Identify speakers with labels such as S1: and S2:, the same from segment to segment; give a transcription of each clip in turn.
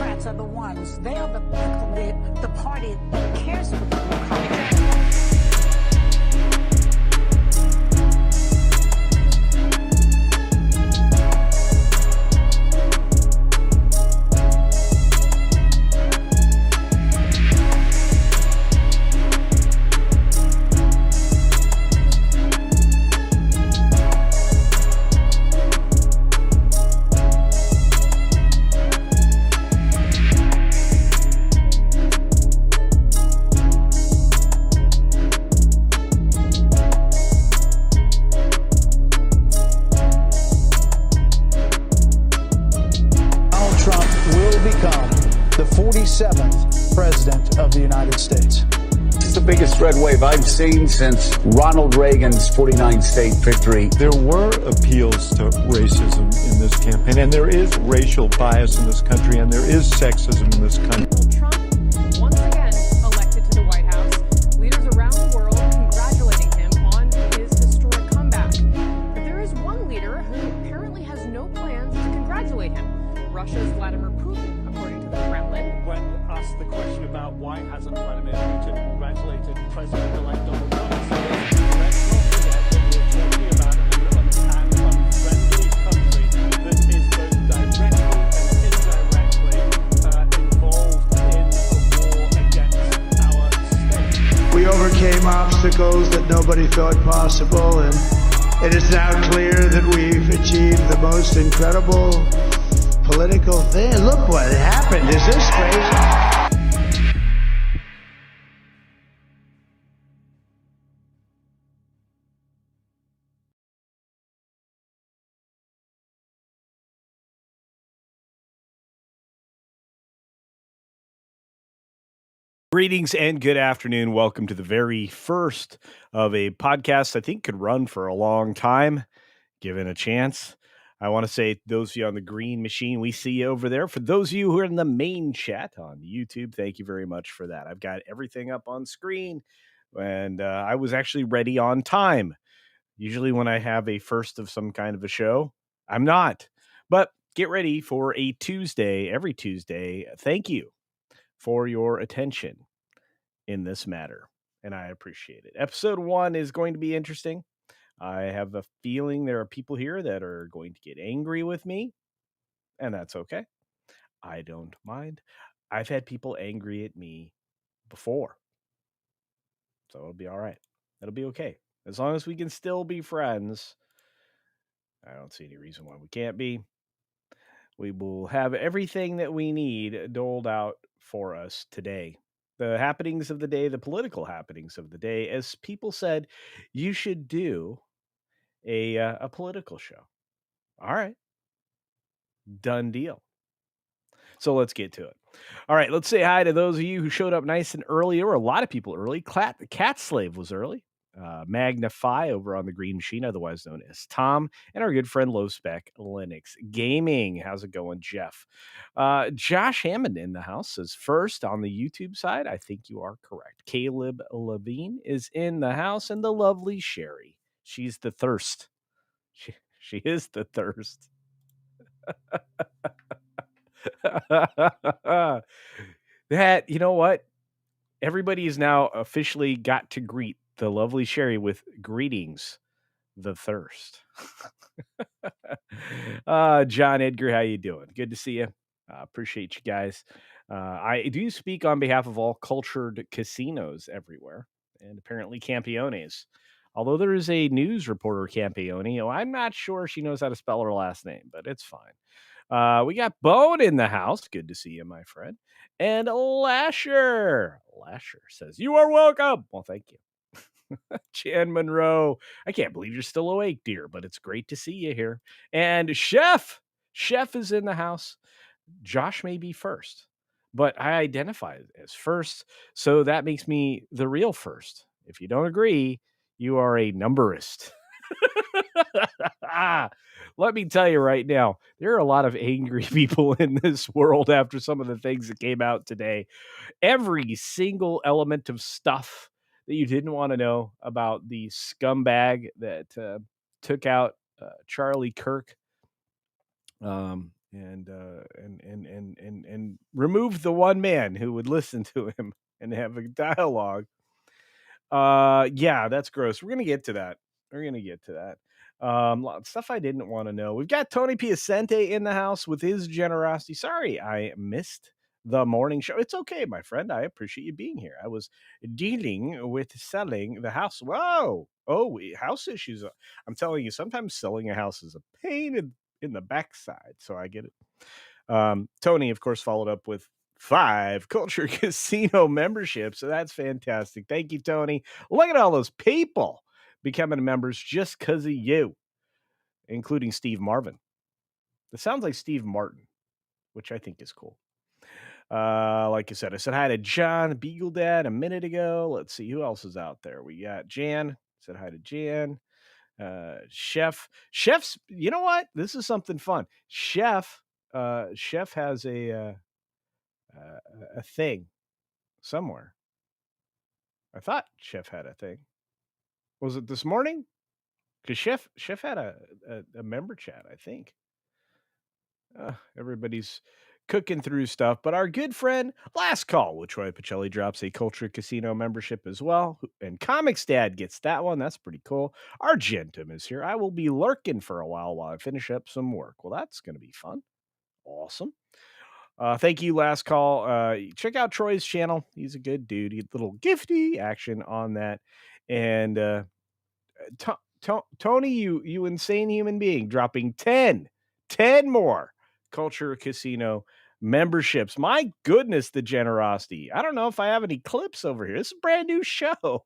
S1: Democrats are the ones. They are the party that cares for the blue collar.
S2: The 47th President of the United States.
S3: It's the biggest red wave I've seen since Ronald Reagan's 49-state victory.
S4: There were appeals to racism in this campaign, and there is racial bias in this country, and there is sexism in this country.
S5: Trump, once again elected to the White House, leaders around the world congratulating him on his historic comeback. But there is one leader who apparently has no plans to congratulate him. Russia's Vladimir Putin, according to the Kremlin.
S6: When asked the question about why hasn't Vladimir Putin congratulated President-elect Donald Trump, he said, let's not forget that we're talking about an unfriendly country that is both directly and indirectly involved in a war against our state.
S7: We overcame obstacles that nobody thought possible, and it is now clear that we've achieved the most incredible political thing. Look what happened. Is this crazy?
S8: Greetings and good afternoon. Welcome to the very first of a podcast I think could run for a long time, given a chance. I want to say to those of you on the green machine, we see you over there. For those of you who are in the main chat on YouTube, thank you very much for that. I've got everything up on screen, and I was actually ready on time. Usually when I have a first of some kind of a show, I'm not. But get ready for a Tuesday, every Tuesday. Thank you for your attention in this matter, and I appreciate it. Episode 1 is going to be interesting. I have a feeling there are people here that are going to get angry with me, and that's okay. I don't mind. I've had people angry at me before, so it'll be all right. It'll be okay. As long as we can still be friends, I don't see any reason why we can't be. We will have everything that we need doled out for us today. The happenings of the day, the political happenings of the day, as people said, you should do a political show. All right. Done deal. So let's get to it. All right. Let's say hi to those of you who showed up nice and early. There were a lot of people early. Cat Slave was early. Magnify over on the green machine, otherwise known as Tom, and our good friend Low Spec Linux Gaming. How's it going, Jeff? Josh Hammond in the house says first on the YouTube side. I think you are correct. Caleb Levine is in the house, and the lovely Sherry. She's the thirst. She is the thirst. That, you know what? Everybody has now officially got to greet the lovely Sherry with greetings, the thirst. John Edgar, how you doing? Good to see you. Appreciate you guys. I do speak on behalf of all cultured casinos everywhere, and apparently Campiones. Although there is a news reporter, Campione, I'm not sure she knows how to spell her last name, but it's fine. We got Bone in the house. Good to see you, my friend. And Lasher. Lasher says, you are welcome. Well, thank you. Chan Monroe. I can't believe you're still awake, dear, but it's great to see you here. And Chef. Chef is in the house. Josh may be first, but I identify as first, so that makes me the real first. If you don't agree, you are a numberist. Let me tell you right now, there are a lot of angry people in this world after some of the things that came out today. Every single element of stuff that you didn't want to know about the scumbag that took out Charlie Kirk and remove the one man who would listen to him and have a dialogue. Yeah, that's gross. We're gonna get to that. We're gonna get to that. Stuff I didn't want to know. We've got Tony Piacente in the house with his generosity. Sorry, I missed the morning show. It's okay, my friend. I appreciate you being here. I was dealing with selling the house. Whoa, house issues. I'm telling you, sometimes selling a house is a pain in the backside. So I get it. Tony, of course, followed up with 5 Culture Casino memberships. So that's fantastic. Thank you, Tony. Look at all those people becoming members just because of you, including Steve Marvin. It sounds like Steve Martin, which I think is cool. Like I said hi to John Beagle Dad a minute ago. Let's see who else is out there. We got Jan. Said hi to Jan. Chef's, you know what? This is something fun. Chef has a thing somewhere. I thought Chef had a thing. Was it this morning? Because Chef had a member chat, I think. Everybody's cooking through stuff, but our good friend Last Call with Troy Pacelli drops a Culture Casino membership as well, and Comics Dad gets that one. That's pretty cool. Argentum is here. I will be lurking for a while I finish up some work. Well, that's going to be fun. Awesome. Thank you, Last Call. Check out Troy's channel. He's a good dude. He little gifty action on that. And Tony, you insane human being, dropping 10 more Culture Casino memberships. My goodness, the generosity. I don't know if I have any clips over here. This is a brand new show.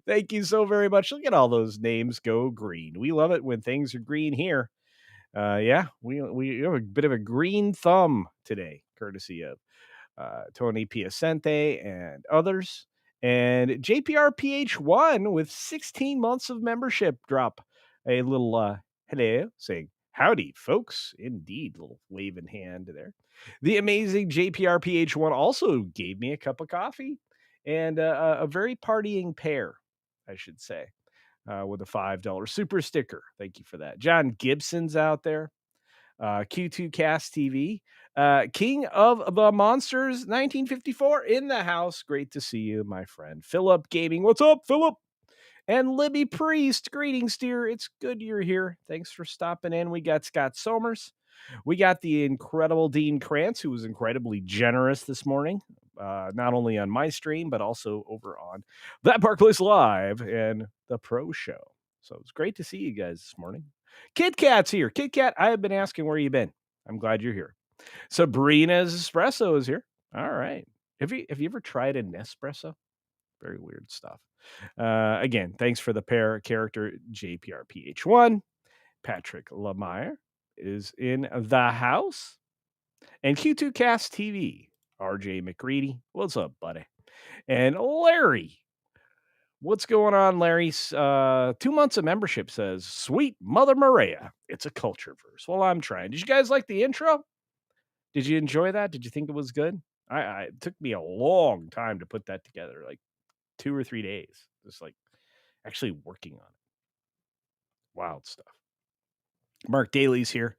S8: Thank you so very much. Look at all those names go green. We love it when things are green here. Yeah, we have a bit of a green thumb today, courtesy of Tony Piacente and others. And JPRPH1 with 16 months of membership drop a little hello saying, howdy, folks. Indeed, little waving hand there. The amazing JPRPH1 also gave me a cup of coffee and a very partying pair, I should say. With a $5 super sticker. Thank you for that. John Gibson's out there. Q2 Cast TV. King of the Monsters 1954 in the house. Great to see you, my friend. Philip Gaming. What's up, Philip? And Libby Priest. Greetings, dear. It's good you're here. Thanks for stopping in. We got Scott Somers. We got the incredible Dean Krantz, who was incredibly generous this morning, not only on my stream, but also over on That Barclays Live and the Pro Show. So it's great to see you guys this morning. Kit Kat's here. Kit Kat, I have been asking where you've been. I'm glad you're here. Sabrina's Espresso is here. All right. Have you ever tried a Nespresso? Very weird stuff. Again, thanks for the pair character JPRPH1. Patrick Lemire is in the house. And Q2 Cast TV, RJ McReady. What's up, buddy? And Larry. What's going on, Larry? 2 months of membership says, sweet Mother Maria. It's a culture verse. Well, I'm trying. Did you guys like the intro? Did you enjoy that? Did you think it was good? It took me a long time to put that together, like 2 or 3 days. Just like actually working on it. Wild stuff. Mark Daly's here.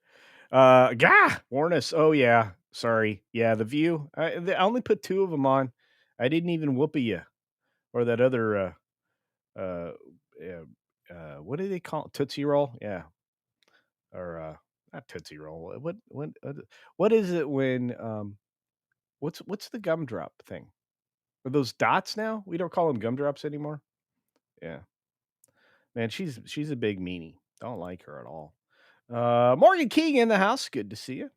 S8: Warnus. Oh, yeah. Sorry. Yeah, The View. I only put 2 of them on. I didn't even whoop you. Or that other, what do they call it? Tootsie Roll? Yeah. Or, not Tootsie Roll. What is it when, what's the gumdrop thing? Are those dots now? We don't call them gumdrops anymore. Yeah. Man, she's a big meanie. Don't like her at all. Morgan King in the house. Good to see you.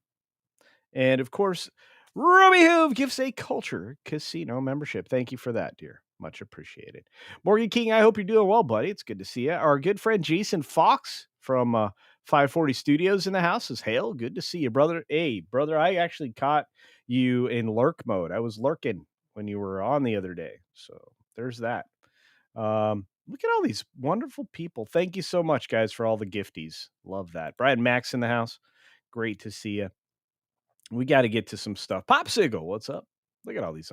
S8: And of course, Ruby Hoove gives a Culture Casino membership. Thank you for that, dear. Much appreciated. Morgan King, I hope you're doing well, buddy. It's good to see you. Our good friend Jason Fox from 540 Studios in the house is hail. Good to see you, brother. Hey, brother, I actually caught you in lurk mode. I was lurking when you were on the other day. So there's that. Look at all these wonderful people. Thank you so much, guys, for all the gifties. Love that. Brad Max in the house. Great to see you. We got to get to some stuff. Popsicle, what's up? Look at all these.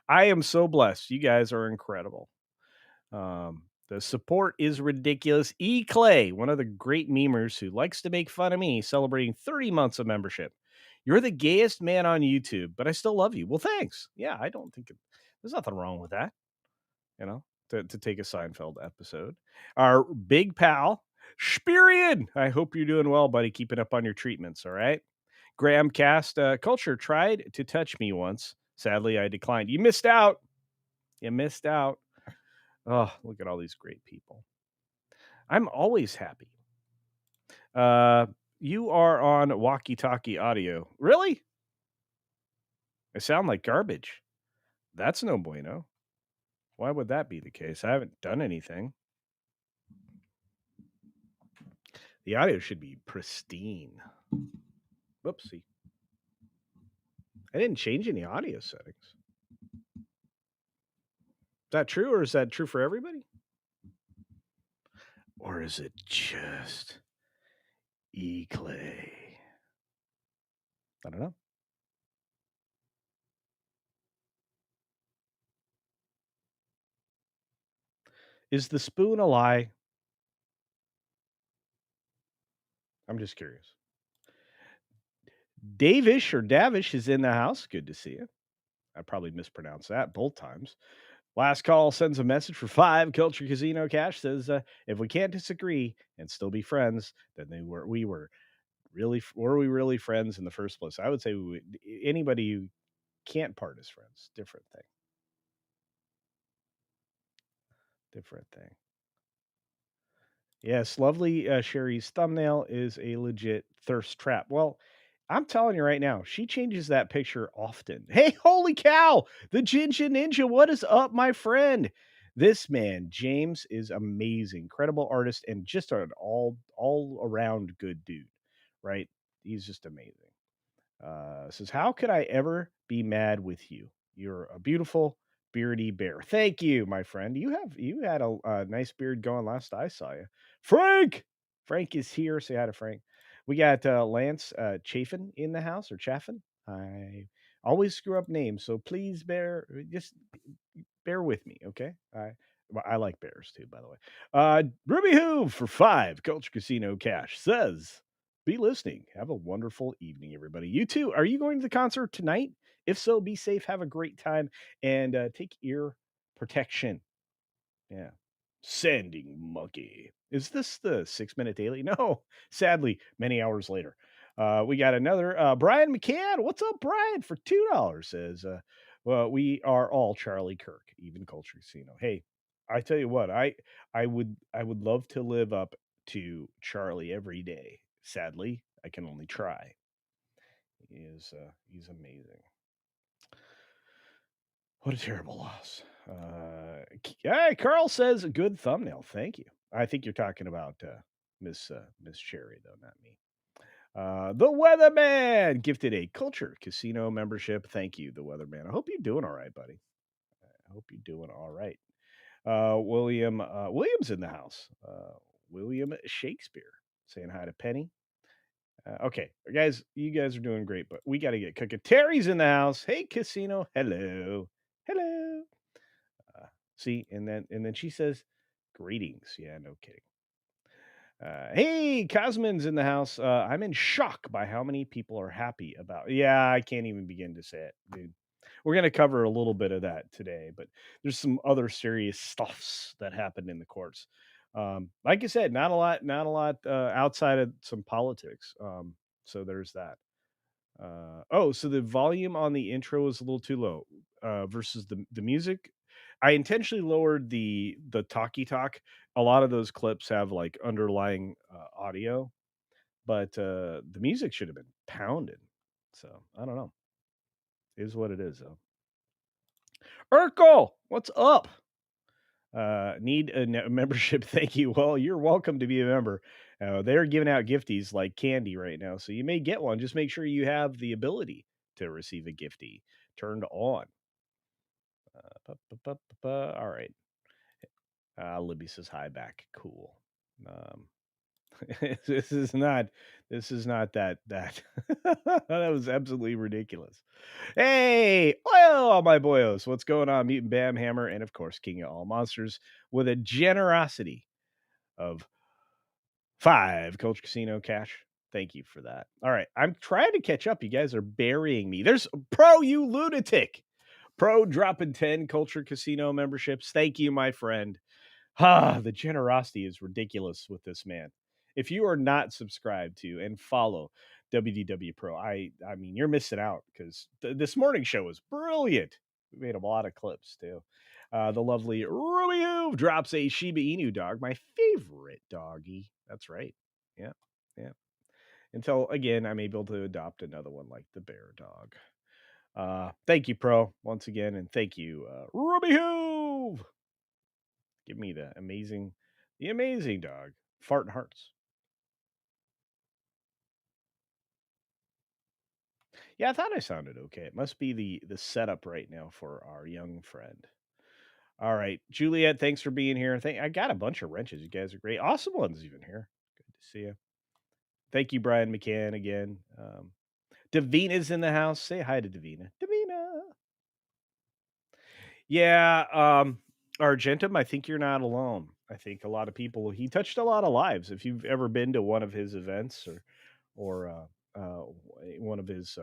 S8: I am so blessed. You guys are incredible. The support is ridiculous. E. Clay, one of the great memers who likes to make fun of me, celebrating 30 months of membership. You're the gayest man on YouTube, but I still love you. Well, thanks. Yeah, I don't think there's nothing wrong with that, to take a Seinfeld episode. Our big pal, Spirian. I hope you're doing well, buddy. Keeping up on your treatments, all right? Graham Cast, Culture tried to touch me once. Sadly, I declined. You missed out. You missed out. Oh, look at all these great people. I'm always happy. You are on walkie-talkie audio. Really? I sound like garbage. That's no bueno. Why would that be the case? I haven't done anything. The audio should be pristine. Whoopsie. I didn't change any audio settings. Is that true, or is that true for everybody? Or is it just E-Clay? I don't know. Is the spoon a lie? I'm just curious. Davish or Davish is in the house. Good to see you. I probably mispronounced that both times. Last call sends a message for 5. Culture Casino Cash says, if we can't disagree and still be friends, then we were really friends in the first place? I would say anybody who can't part as friends, different thing. Different thing. Yes, lovely Sherry's thumbnail is a legit thirst trap. Well, I'm telling you right now, she changes that picture often. Hey, holy cow! The Ginger Ninja, what is up, my friend? This man, James, is amazing, incredible artist, and just an all around good dude. Right? He's just amazing. Says, how could I ever be mad with you? You're a beautiful beardy bear. Thank you, my friend. You had a nice beard going last I saw you. Frank is here. Say hi to Frank. We got Lance Chafin in the house, or Chaffin. I always screw up names, so please just bear with me, okay? I like bears too, by the way. Ruby Hoove for 5. Culture Casino Cash says, be listening. Have a wonderful evening, everybody. You too. Are you going to the concert tonight? If so, be safe. Have a great time, and take ear protection. Yeah. Sending monkey. Is this the 6-minute daily? No, sadly, many hours later. We got another Brian McCann. What's up, Brian? For $2 says, well, we are all Charlie Kirk, even Culture Casino. Hey, I tell you what, I would love to live up to Charlie every day. Sadly, I can only try. He's amazing. What a terrible loss. Hey, Carl says, good thumbnail. Thank you. I think you're talking about Miss Cherry, though, not me. The Weatherman gifted a Culture Casino membership. Thank you, the Weatherman. I hope you're doing all right, buddy. I hope you're doing all right. William's in the house. William Shakespeare saying hi to Penny. Okay, guys, you guys are doing great, but we got to get cooking. Terry's in the house. Hey, Casino. Hello. See, and then she says, greetings. Yeah, no kidding. Hey, Cosman's in the house. I'm in shock by how many people are happy about. Yeah, I can't even begin to say it, dude. We're gonna cover a little bit of that today, but there's some other serious stuffs that happened in the courts. Like I said, not a lot outside of some politics. So there's that. So the volume on the intro is a little too low versus the music. I intentionally lowered the talkie talk. A lot of those clips have like underlying audio, but the music should have been pounded. So I don't know. It is what it is, though. Urkel, what's up? Need a membership? Thank you. Well, you're welcome to be a member. They're giving out gifties like candy right now, so you may get one. Just make sure you have the ability to receive a giftie turned on. All right. Libby says hi back. Cool. this is not that that was absolutely ridiculous. Hey, well, my boyos, what's going on? Mutant Bam Hammer, and of course, King of All Monsters, with a generosity of 5 Culture Casino cash. Thank you for that. All right, I'm trying to catch up. You guys are burying me. There's Pro, you lunatic. Pro dropping 10 Culture Casino memberships. Thank you, my friend. The generosity is ridiculous with this man. If you are not subscribed to and follow WDW Pro, I mean, you're missing out because this morning show was brilliant. We made a lot of clips too. The lovely Ruby drops a Shiba Inu dog, my favorite doggy. That's right. Yeah, yeah. Until again, I'm able to adopt another one like the bear dog. Thank you, Pro, once again, and thank you, Ruby Hoove. Give me the amazing dog. Fart and hearts. Yeah, I thought I sounded okay. It must be the setup right now for our young friend. All right, Juliet, thanks for being here. I got a bunch of wrenches. You guys are great. Awesome ones even here. Good to see you. Thank you, Brian McCann, again. Davina's in the house. Say hi to Davina. Davina. Yeah, Argentum, I think you're not alone. I think a lot of people, he touched a lot of lives. If you've ever been to one of his events or one of his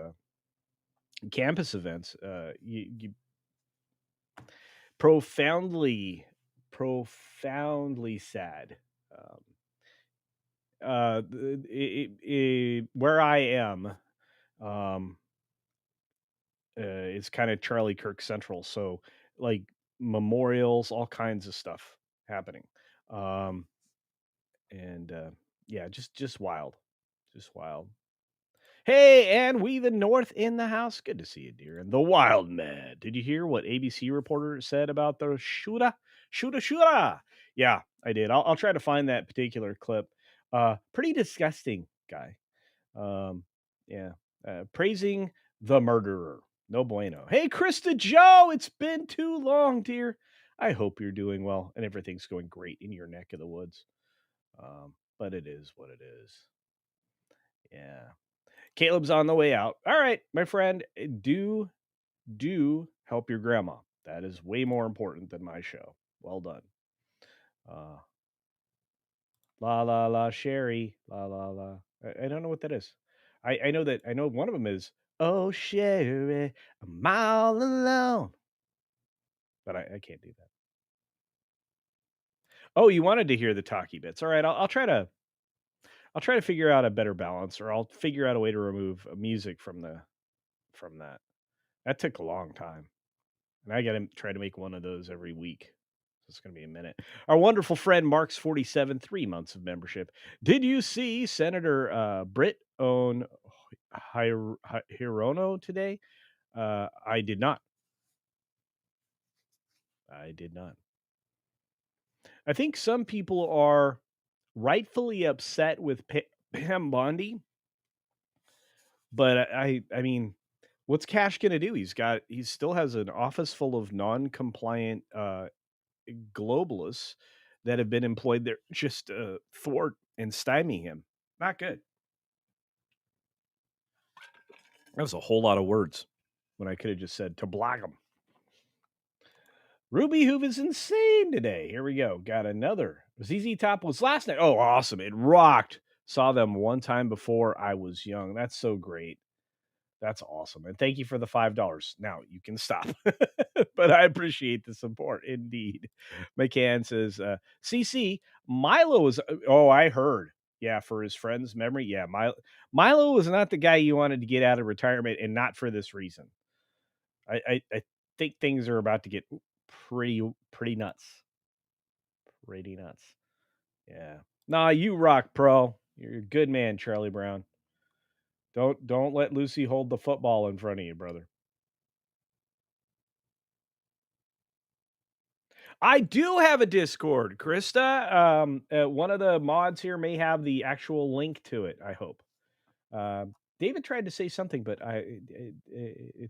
S8: campus events, you profoundly, profoundly sad. Where I am, um, it's kind of Charlie Kirk Central. So, like memorials, all kinds of stuff happening. Um, and yeah, just wild. Just wild. Hey, and we the North in the house. Good to see you, dear. And the wild man. Did you hear what ABC reporter said about the shooter? Shooter. Yeah, I did. I'll try to find that particular clip. Pretty disgusting guy. Um, yeah. Praising the murderer. No bueno. Hey, Krista Joe, it's been too long, dear. I hope you're doing well and everything's going great in your neck of the woods. But it is what it is. Yeah. Caleb's on the way out. All right, my friend, do help your grandma. That is way more important than my show. Well done. Uh, la la la Sherry. La la la. I don't know what that is. I know that I know one of them is oh Sherry, I'm all alone. But I can't do that. Oh, you wanted to hear the talkie bits. All right, I'll try to figure out a better balance, or I'll figure out a way to remove music from that. That took a long time. And I got to try to make one of those every week. So it's going to be a minute. Our wonderful friend Mark's 47, 3 months of membership. Did you see Senator Britt own Hirono today? I did not. I did not. I think some people are rightfully upset with Pam Bondi, but I mean, what's Cash going to do? He still has an office full of non-compliant globalists that have been employed there just to thwart and stymie him. Not good. That was a whole lot of words when I could have just said to block him. Ruby Hoove is insane today. Here we go. Got another. ZZ Top was last night. Oh, awesome. It rocked. Saw them one time before I was young. That's so great. That's awesome. And thank you for the $5. Now you can stop. But I appreciate the support indeed. McCann says, CC, Milo is, oh, I heard. Yeah, for his friend's memory. Yeah, Milo was not the guy you wanted to get out of retirement, and not for this reason. I think things are about to get pretty nuts. Pretty nuts. Yeah. Nah, you rock, pro. You're a good man, Charlie Brown. Don't let Lucy hold the football in front of you, brother. I do have a Discord, Krista. One of the mods here may have the actual link to it. I hope. David tried to say something, but I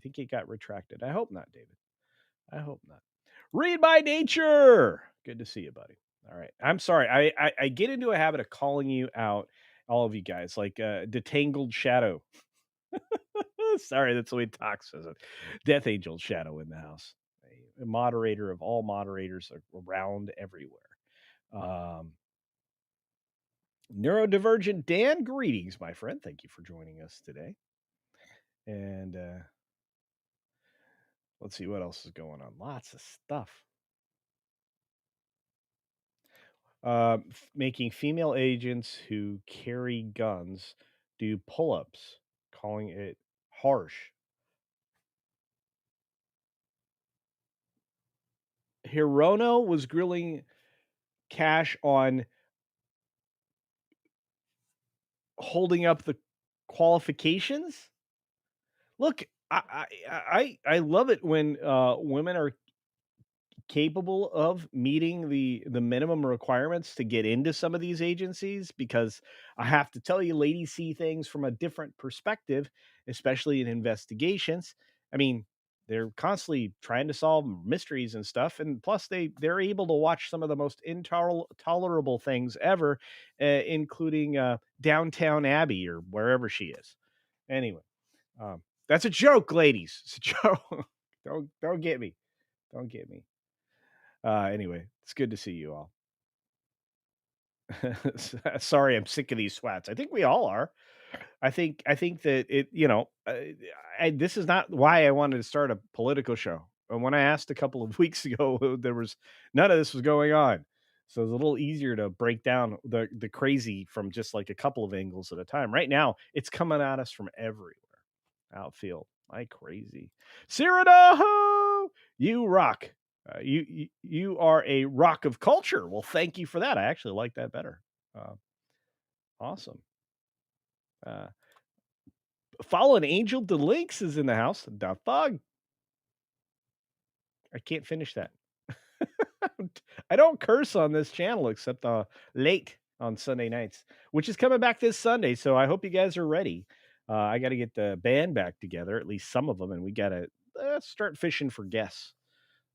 S8: think it got retracted. I hope not, David. I hope not. Read by nature. Good to see you, buddy. All right. I'm sorry. I get into a habit of calling you out, all of you guys, like Detangled Shadow. Sorry, that's the way it talks, says it. Death Angel Shadow in the house. A moderator of all moderators around everywhere. Um, Neurodivergent Dan, greetings, my friend. Thank you for joining us today. And let's see what else is going on. Lots of stuff. Making female agents who carry guns do pull-ups, calling it harsh. Hirono was grilling Cash on holding up the qualifications. Look, I love it when women are capable of meeting the minimum requirements to get into some of these agencies, because I have to tell you, ladies see things from a different perspective, especially in investigations. I mean, they're constantly trying to solve mysteries and stuff, and plus they're able to watch some of the most intolerable things ever, including Downtown Abbey or wherever she is. Anyway, that's a joke, ladies. It's a joke. Don't get me. Don't get me. Anyway, it's good to see you all. Sorry, I'm sick of these swats. I think we all are. I think that it, this is not why I wanted to start a political show. And when I asked a couple of weeks ago, there was none of this was going on. So it's a little easier to break down the crazy from just like a couple of angles at a time. Right now, it's coming at us from everywhere. Outfield, my crazy. Cyrano, you rock. You are a rock of culture. Well, thank you for that. I actually like that better. Awesome. Fallen Angel Delinks is in the house. The fog. I can't finish that. I don't curse on this channel except late on Sunday nights, which is coming back this Sunday. So I hope you guys are ready. I got to get the band back together, at least some of them, and we got to start fishing for guests.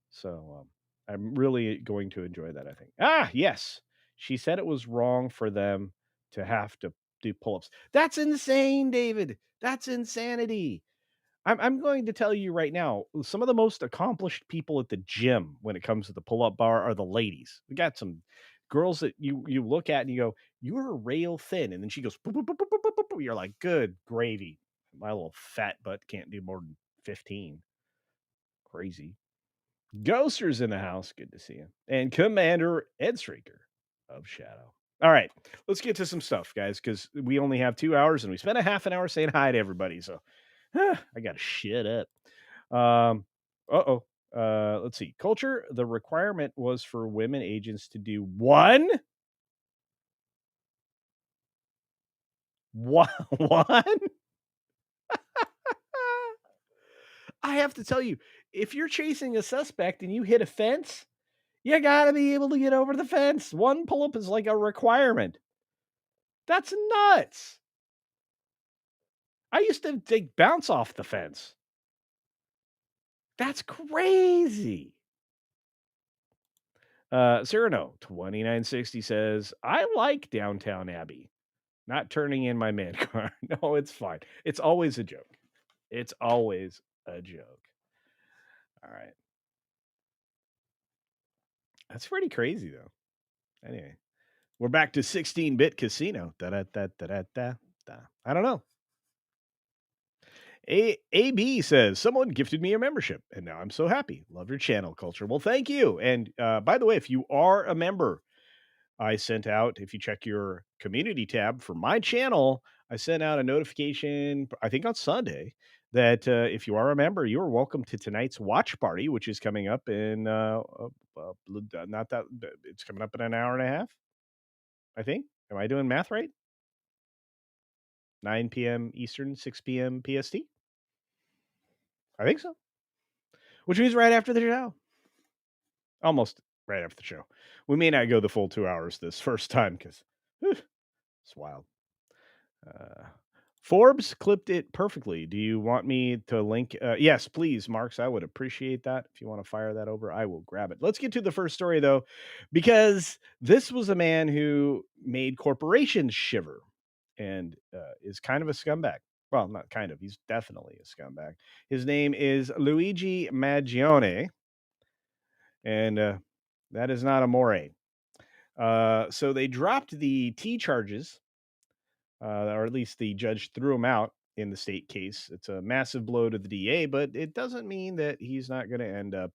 S8: So I'm really going to enjoy that, I think. Ah, yes. She said it was wrong for them to have to do pull-ups. That's insane, David. That's insanity. I'm going to tell you right now, some of the most accomplished people at the gym when it comes to the pull-up bar are the ladies. We got some girls that you look at and you go, "You're rail thin," and then she goes, "Boop, boop, boop, boop, boop, boop, boop." You're like, "Good gravy." My little fat butt can't do more than 15. Crazy. Ghoster's in the house. Good to see you. And Commander Ed Straker of Shadow. All right, let's get to some stuff, guys, because we only have 2 hours and we spent a half an hour saying hi to everybody. So I got to shut up. Let's see. Culture, the requirement was for women agents to do one. One? I have to tell you, if you're chasing a suspect and you hit a fence, you got to be able to get over the fence. One pull-up is like a requirement. That's nuts. I used to bounce off the fence. That's crazy. Cyrano 2960 says, I like Downtown Abbey. Not turning in my man car. No, it's fine. It's always a joke. It's always a joke. All right. That's pretty crazy, though. Anyway, we're back to 16-bit casino. Da-da-da-da-da-da. I don't know. AB says, someone gifted me a membership, and now I'm so happy. Love your channel, Culture. Well, thank you. And by the way, if you are a member, I sent out, if you check your community tab for my channel, I sent out a notification, I think on Sunday, that if you are a member, you are welcome to tonight's watch party, which is coming up in, not that, it's coming up in an hour and a half, I think. Am I doing math right? 9 p.m. Eastern, 6 p.m. PST? I think so. Which means right after the show. Almost right after the show. We may not go the full 2 hours this first time because it's wild. Forbes clipped it perfectly. Do you want me to link? Yes, please, Marks. I would appreciate that. If you want to fire that over, I will grab it. Let's get to the first story, though, because this was a man who made corporations shiver and is kind of a scumbag. Well, not kind of. He's definitely a scumbag. His name is Luigi Maggione, and that is not amore. So they dropped the T charges, or at least the judge threw him out in the state case. It's a massive blow to the DA, but it doesn't mean that he's not going to end up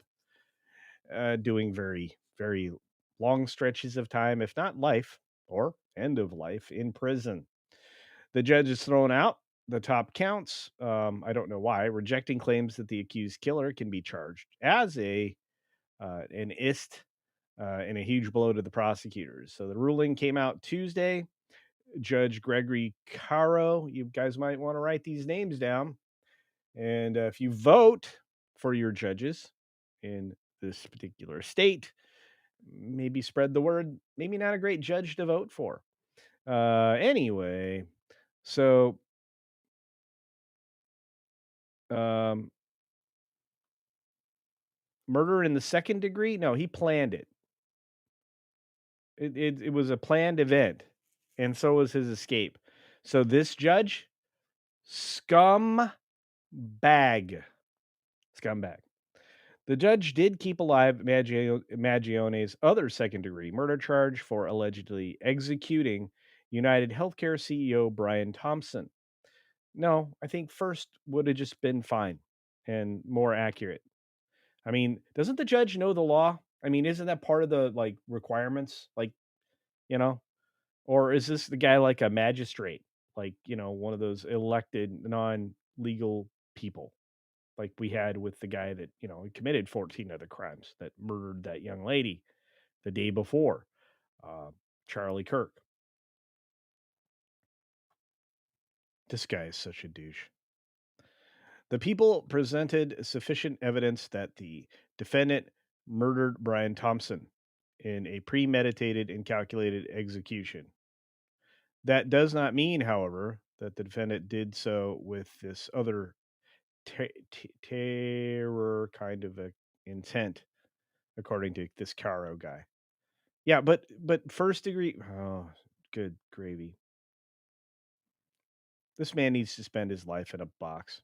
S8: doing very, very long stretches of time, if not life or end of life in prison. The judge is thrown out the top counts. I don't know why, rejecting claims that the accused killer can be charged as an ist and a huge blow to the prosecutors. So the ruling came out Tuesday. Judge Gregory Caro. You guys might want to write these names down. And if you vote for your judges in this particular state, maybe spread the word. Maybe not a great judge to vote for. Anyway, so murder in the second degree? No, he planned it. It was a planned event, and so was his escape. So this judge, scumbag. The judge did keep alive Maggione's other second-degree murder charge for allegedly executing United Healthcare CEO Brian Thompson. No, I think first would have just been fine and more accurate. I mean, doesn't the judge know the law? I mean, isn't that part of the requirements? Or is this the guy like a magistrate, one of those elected non-legal people, like we had with the guy that committed 14 other crimes that murdered that young lady the day before, Charlie Kirk. This guy is such a douche. The people presented sufficient evidence that the defendant murdered Brian Thompson in a premeditated and calculated execution. That does not mean, however, that the defendant did so with this other terror kind of a intent, according to this Caro guy. Yeah, but first degree. Oh, good gravy. This man needs to spend his life in a box.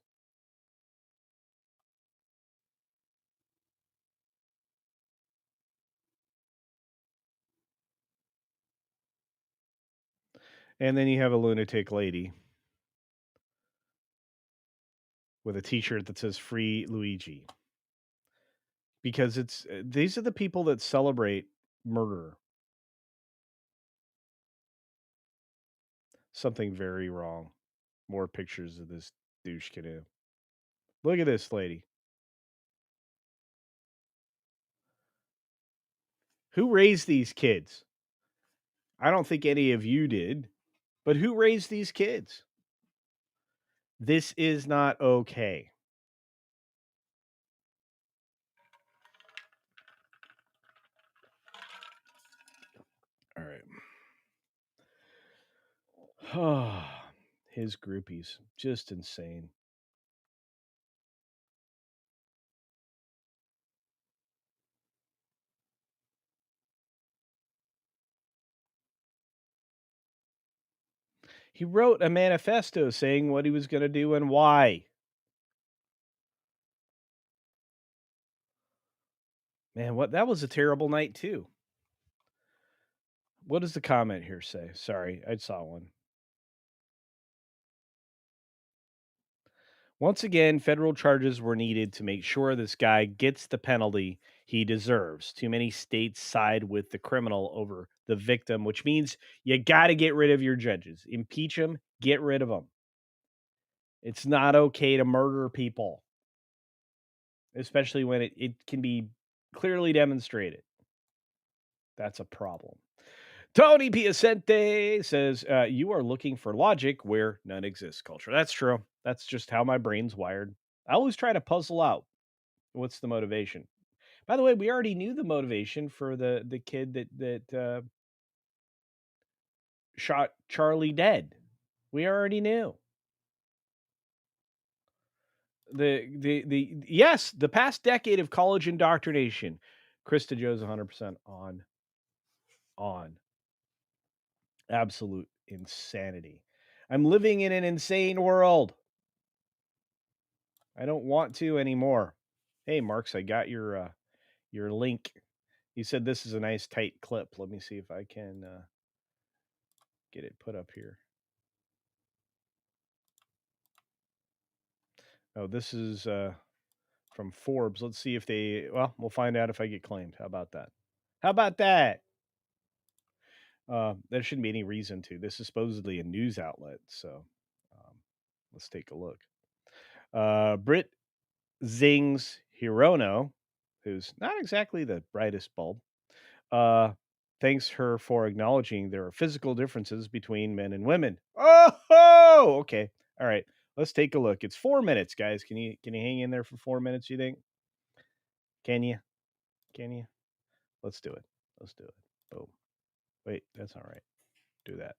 S8: And then you have a lunatic lady with a T-shirt that says "Free Luigi," because these are the people that celebrate murder. Something very wrong. More pictures of this douche canoe. Look at this lady. Who raised these kids? I don't think any of you did, but who raised these kids? This is not okay. All right. His groupies, just insane. He wrote a manifesto saying what he was going to do and why. Man, that was a terrible night too. What does the comment here say? Sorry, I saw one. Once again, federal charges were needed to make sure this guy gets the penalty he deserves. Too many states side with the criminal over the victim, which means you got to get rid of your judges. Impeach them, get rid of them. It's not okay to murder people, especially when it can be clearly demonstrated. That's a problem. Tony Piacente says, you are looking for logic where none exists, culture. That's true. That's just how my brain's wired. I always try to puzzle out what's the motivation. By the way, we already knew the motivation for the kid that shot Charlie dead. We already knew. Yes, the past decade of college indoctrination. Krista Joe's 100% on absolute insanity. I'm living in an insane world. I don't want to anymore. Hey, Marks, I got your link. You said this is a nice tight clip. Let me see if I can get it put up here. Oh, this is from Forbes. Let's see if we'll find out if I get claimed. How about that? How about that? There shouldn't be any reason to. This is supposedly a news outlet, so let's take a look. Britt Zings Hirono, who's not exactly the brightest bulb, thanks her for acknowledging there are physical differences between men and women. Oh, okay. All right. Let's take a look. It's 4 minutes, guys. Can you hang in there for 4 minutes, you think? Can you? Let's do it. Boom. Wait, that's all right. Do that.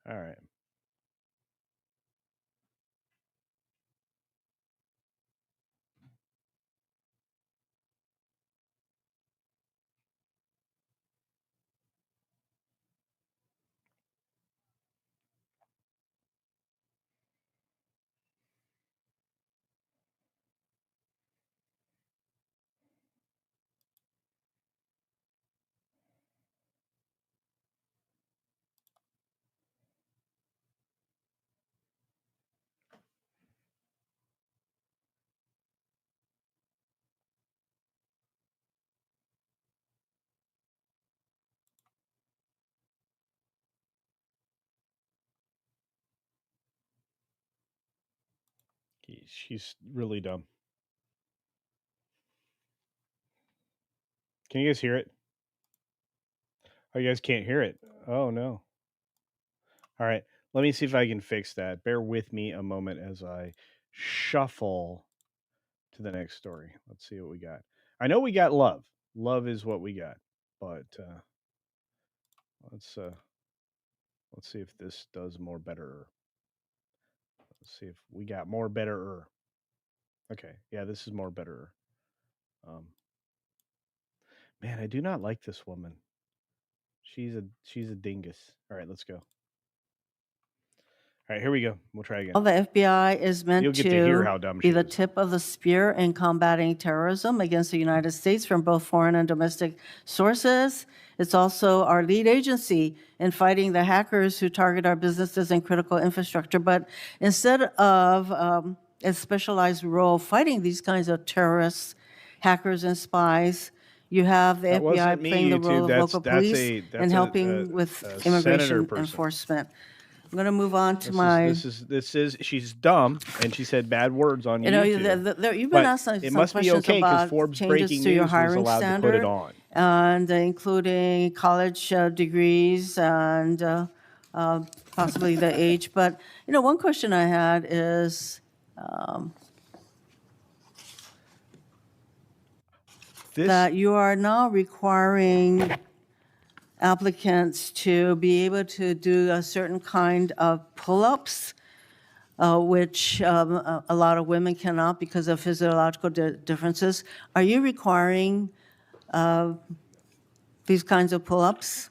S8: All right. She's really dumb. Can you guys hear it? Oh, you guys can't hear it. Oh, no. All right. Let me see if I can fix that. Bear with me a moment as I shuffle to the next story. Let's see what we got. I know we got love. Love is what we got. But let's see if this does more better. Let's see if we got more better. Okay. Yeah, this is more better. Man, I do not like this woman. She's a dingus. All right, let's go. All right, here we go. We'll try again.
S9: The FBI is meant
S8: You'll get to hear how
S9: to
S8: dumb
S9: be
S8: she
S9: the
S8: is.
S9: tip of the spear in combating terrorism against the United States from both foreign and domestic sources. It's also our lead agency in fighting the hackers who target our businesses and critical infrastructure. But instead of a specialized role fighting these kinds of terrorists, hackers, and spies, you have the
S8: That
S9: FBI
S8: wasn't me,
S9: playing the role
S8: YouTube.
S9: of local police and helping with
S8: senator
S9: immigration
S8: person.
S9: enforcement. I'm going to move on to
S8: This is she's dumb and she said bad words on
S9: you know,
S8: YouTube.
S9: you've been
S8: But
S9: asked some
S8: it must be
S9: questions
S8: okay because
S9: about
S8: Forbes
S9: changes
S8: Breaking
S9: to your
S8: News was
S9: hiring
S8: allowed to put
S9: standard,
S8: it on.
S9: and including college degrees and possibly the age. But you know, one question I had is, that you are now requiring applicants to be able to do a certain kind of pull-ups, which a lot of women cannot because of physiological differences. Are you requiring these kinds of pull-ups?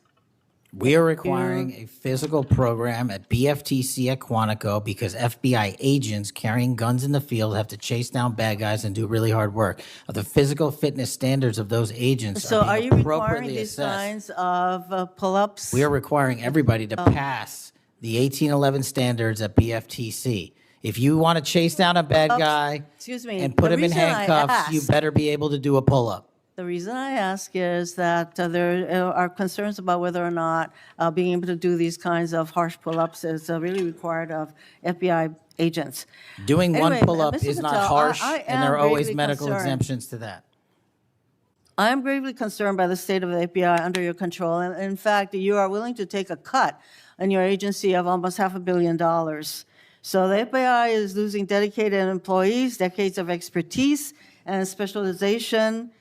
S10: We are requiring a physical program at BFTC at Quantico because FBI agents carrying guns in the field have to chase down bad guys and do really hard work. The physical fitness standards of those agents
S9: So
S10: are
S9: are
S10: being
S9: you
S10: appropriately
S9: requiring these
S10: assessed.
S9: kinds of pull-ups?
S10: We are requiring everybody to pass the 1811 standards at BFTC. If you want to chase down a bad guy
S9: Excuse me,
S10: and put
S9: the
S10: him in
S9: reason I
S10: handcuffs, you
S9: asked-
S10: better be able to do a pull-up.
S9: The reason I ask is that there are concerns about whether or not being able to do these kinds of harsh pull-ups is really required of FBI agents.
S10: Doing one
S9: Anyway,
S10: pull-up
S9: Mr.
S10: is not
S9: Patel,
S10: harsh,
S9: I
S10: and there are
S9: am
S10: always
S9: gravely
S10: medical
S9: concerned.
S10: exemptions to that.
S9: I am gravely concerned by the state of the FBI under your control. And in fact, you are willing to take a cut on your agency of almost $500 million. So the FBI is losing dedicated employees, decades of expertise and specialization,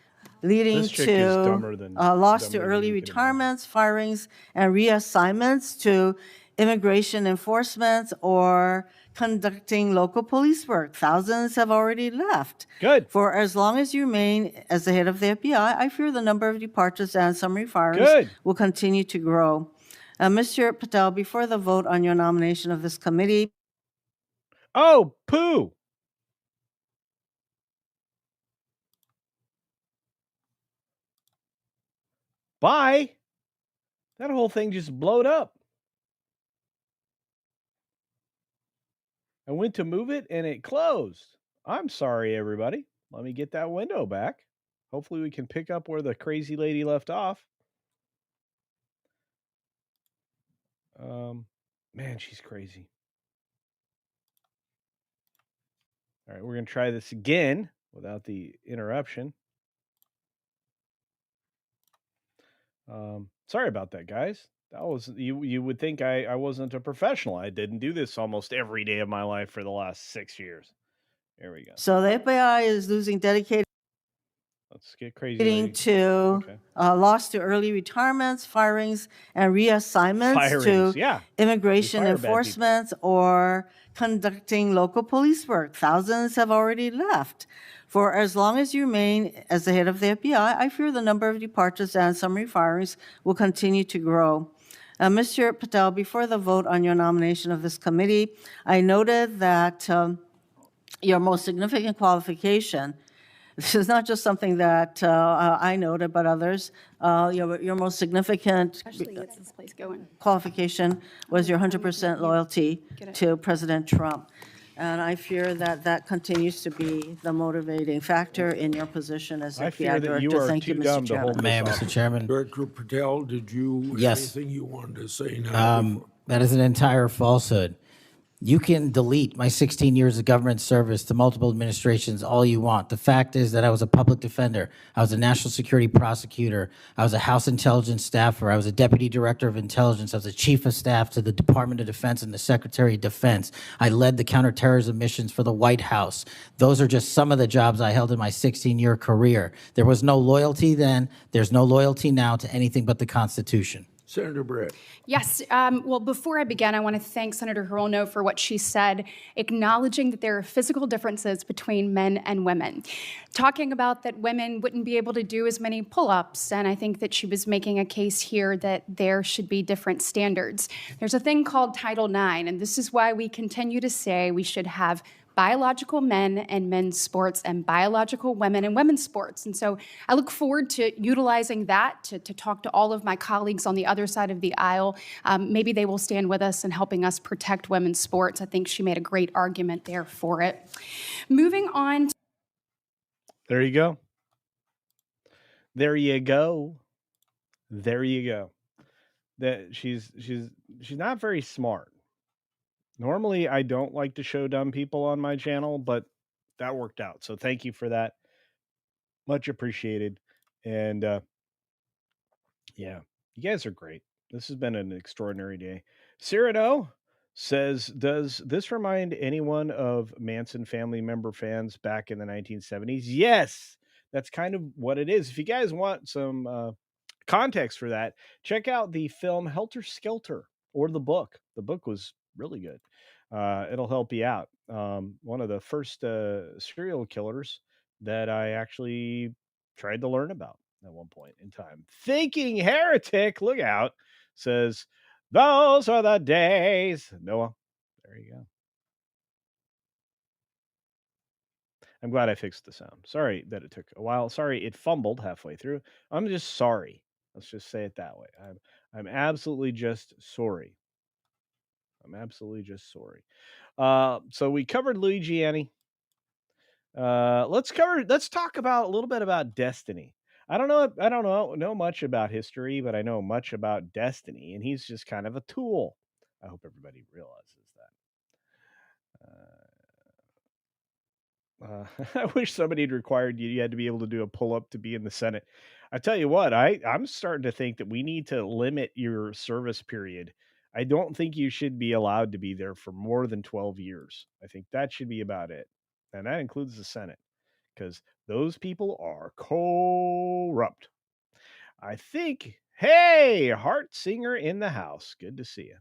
S9: leading
S8: This chick is
S9: to
S8: dumber than-
S9: loss to
S8: dumber than
S9: early
S8: you can
S9: retirements, firings, and reassignments to immigration enforcement or conducting local police work. Thousands have already left.
S8: Good.
S9: For as long as you remain as the head of the FBI, I fear the number of departures and summary firings
S8: Good.
S9: will continue to grow. Mr. Patel, before the vote on your nomination of this committee.
S8: Oh, poo. Bye. That whole thing just blowed up. I went to move it and it closed. I'm sorry, everybody. Let me get that window back. Hopefully we can pick up where the crazy lady left off. Man, she's crazy. All right, we're going to try this again without the interruption. Sorry about that, guys. That was you would think I wasn't a professional. I didn't do this almost every day of my life for the last 6 years. There we go.
S9: So the FBI is losing dedicated
S8: Let's get crazy. Lady.
S9: To loss to early retirements, firings, and reassignments to immigration enforcement or conducting local police work. Thousands have already left. For as long as you remain as the head of the FBI, I fear the number of departures and summary firings will continue to grow. Mr. Patel, before the vote on your nomination of this committee, I noted that your most significant qualification, this is not just something that I noted, but others, your most significant
S11: Gets this place going.
S9: qualification was your 100% loyalty to President Trump. And I fear that that continues to be the motivating factor in your position as FBI Director. Thank you, Mr. Chairman.
S10: May I, Mr. Chairman?
S12: Director Patel, did you have anything you wanted to say now?
S10: That is an entire falsehood. You can delete my 16 years of government service to multiple administrations all you want. The fact is that I was a public defender. I was a national security prosecutor. I was a House intelligence staffer. I was a deputy director of intelligence. I was a chief of staff to the Department of Defense and the Secretary of Defense. I led the counterterrorism missions for the White House. Those are just some of the jobs I held in my 16-year career. There was no loyalty then. There's no loyalty now to anything but the Constitution.
S12: Senator Brett.
S11: Yes. Well, before I begin, I want to thank Senator Hirono for what she said, acknowledging that there are physical differences between men and women. Talking about that women wouldn't be able to do as many pull-ups, and I think that she was making a case here that there should be different standards. There's a thing called Title IX, and this is why we continue to say we should have biological men and men's sports and biological women and women's sports. And so I look forward to utilizing that to talk to all of my colleagues on the other side of the aisle. Maybe they will stand with us in helping us protect women's sports. I think she made a great argument there for it. Moving on.
S8: There you go. There you go. There you go. That she's not very smart. Normally, I don't like to show dumb people on my channel, but that worked out. So thank you for that. Much appreciated. And yeah, you guys are great. This has been an extraordinary day. Cyrano says, does this remind anyone of Manson family member fans back in the 1970s? Yes, that's kind of what it is. If you guys want some context for that, check out the film Helter Skelter or the book. The book was really good. It'll help you out. One of the first serial killers that I actually tried to learn about at one point in time. Thinking Heretic, look out, says, those are the days. Noah, there you go. I'm glad I fixed the sound. Sorry that it took a while. Sorry it fumbled halfway through. I'm just sorry. Let's just say it that way. I'm absolutely just sorry. I'm absolutely just sorry. So we covered Luigi Annie. Let's talk about a little bit about Destiny. I don't know much about history, but I know much about Destiny, and he's just kind of a tool. I hope everybody realizes that. I wish somebody had required you had to be able to do a pull-up to be in the Senate. I tell you what, I'm starting to think that we need to limit your service period. I don't think you should be allowed to be there for more than 12 years. I think that should be about it. And that includes the Senate, because those people are corrupt. I think, hey, Heart Singer in the house. Good to see you.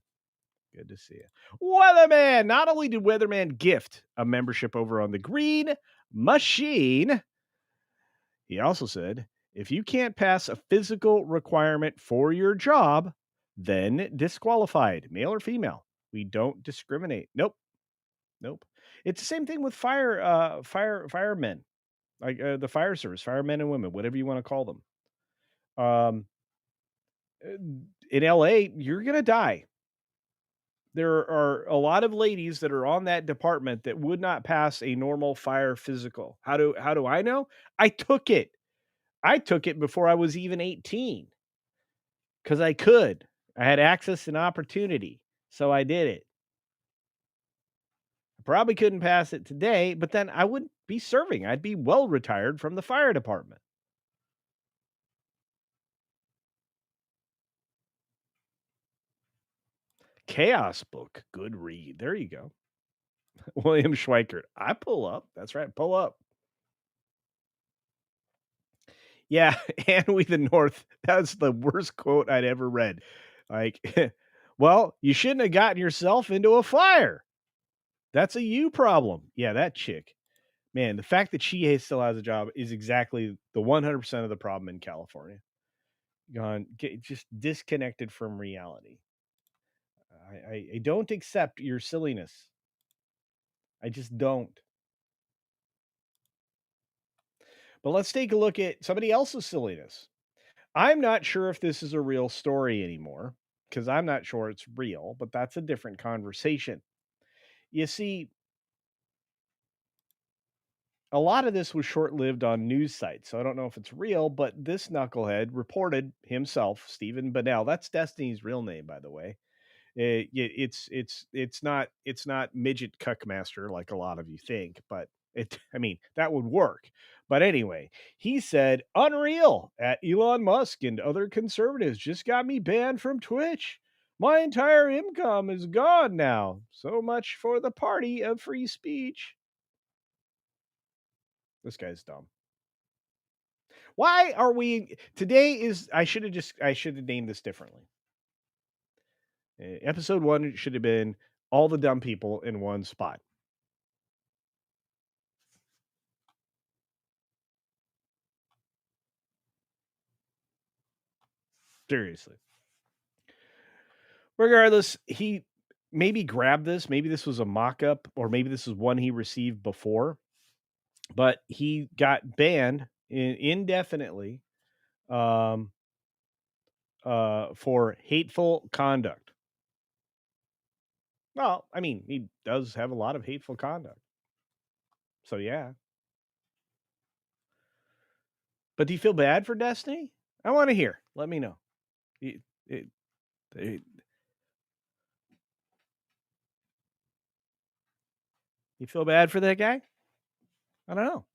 S8: Good to see you. Weatherman. Not only did Weatherman gift a membership over on the Green Machine, he also said, if you can't pass a physical requirement for your job, then disqualified, male or female. We don't discriminate. Nope. It's the same thing with firemen, like the fire service, firemen and women, whatever you want to call them. In LA, you're gonna die. There are a lot of ladies that are on that department that would not pass a normal fire physical. How do I know? I took it. I took it before I was even 18 because I could. I had access and opportunity, so I did it. I probably couldn't pass it today, but then I wouldn't be serving. I'd be well retired from the fire department. Chaos book, good read. There you go. William Schweikert. I pull up. That's right. Pull up. Yeah, and we the North. That's the worst quote I'd ever read. Like, well, you shouldn't have gotten yourself into a fire. That's a you problem. Yeah, that chick. Man, the fact that she still has a job is exactly the 100% of the problem in California. Just disconnected from reality. I don't accept your silliness. I just don't. But let's take a look at somebody else's silliness. I'm not sure if this is a real story anymore because I'm not sure it's real, but that's a different conversation. You see, a lot of this was short-lived on news sites, so I don't know if it's real, but this knucklehead reported himself, Stephen Bennell. That's Destiny's real name, by the way. It's not midget cuckmaster like a lot of you think, but that would work. But anyway, he said, unreal at Elon Musk and other conservatives just got me banned from Twitch. My entire income is gone now. So much for the party of free speech. This guy's dumb. Why are we I should have named this differently. Episode 1 should have been all the dumb people in one spot. Seriously. Regardless, he maybe grabbed this. Maybe this was a mock-up, or maybe this is one he received before. But he got banned indefinitely for hateful conduct. Well, he does have a lot of hateful conduct. So, yeah. But do you feel bad for Destiny? I want to hear. Let me know. You feel bad for that guy? I don't know.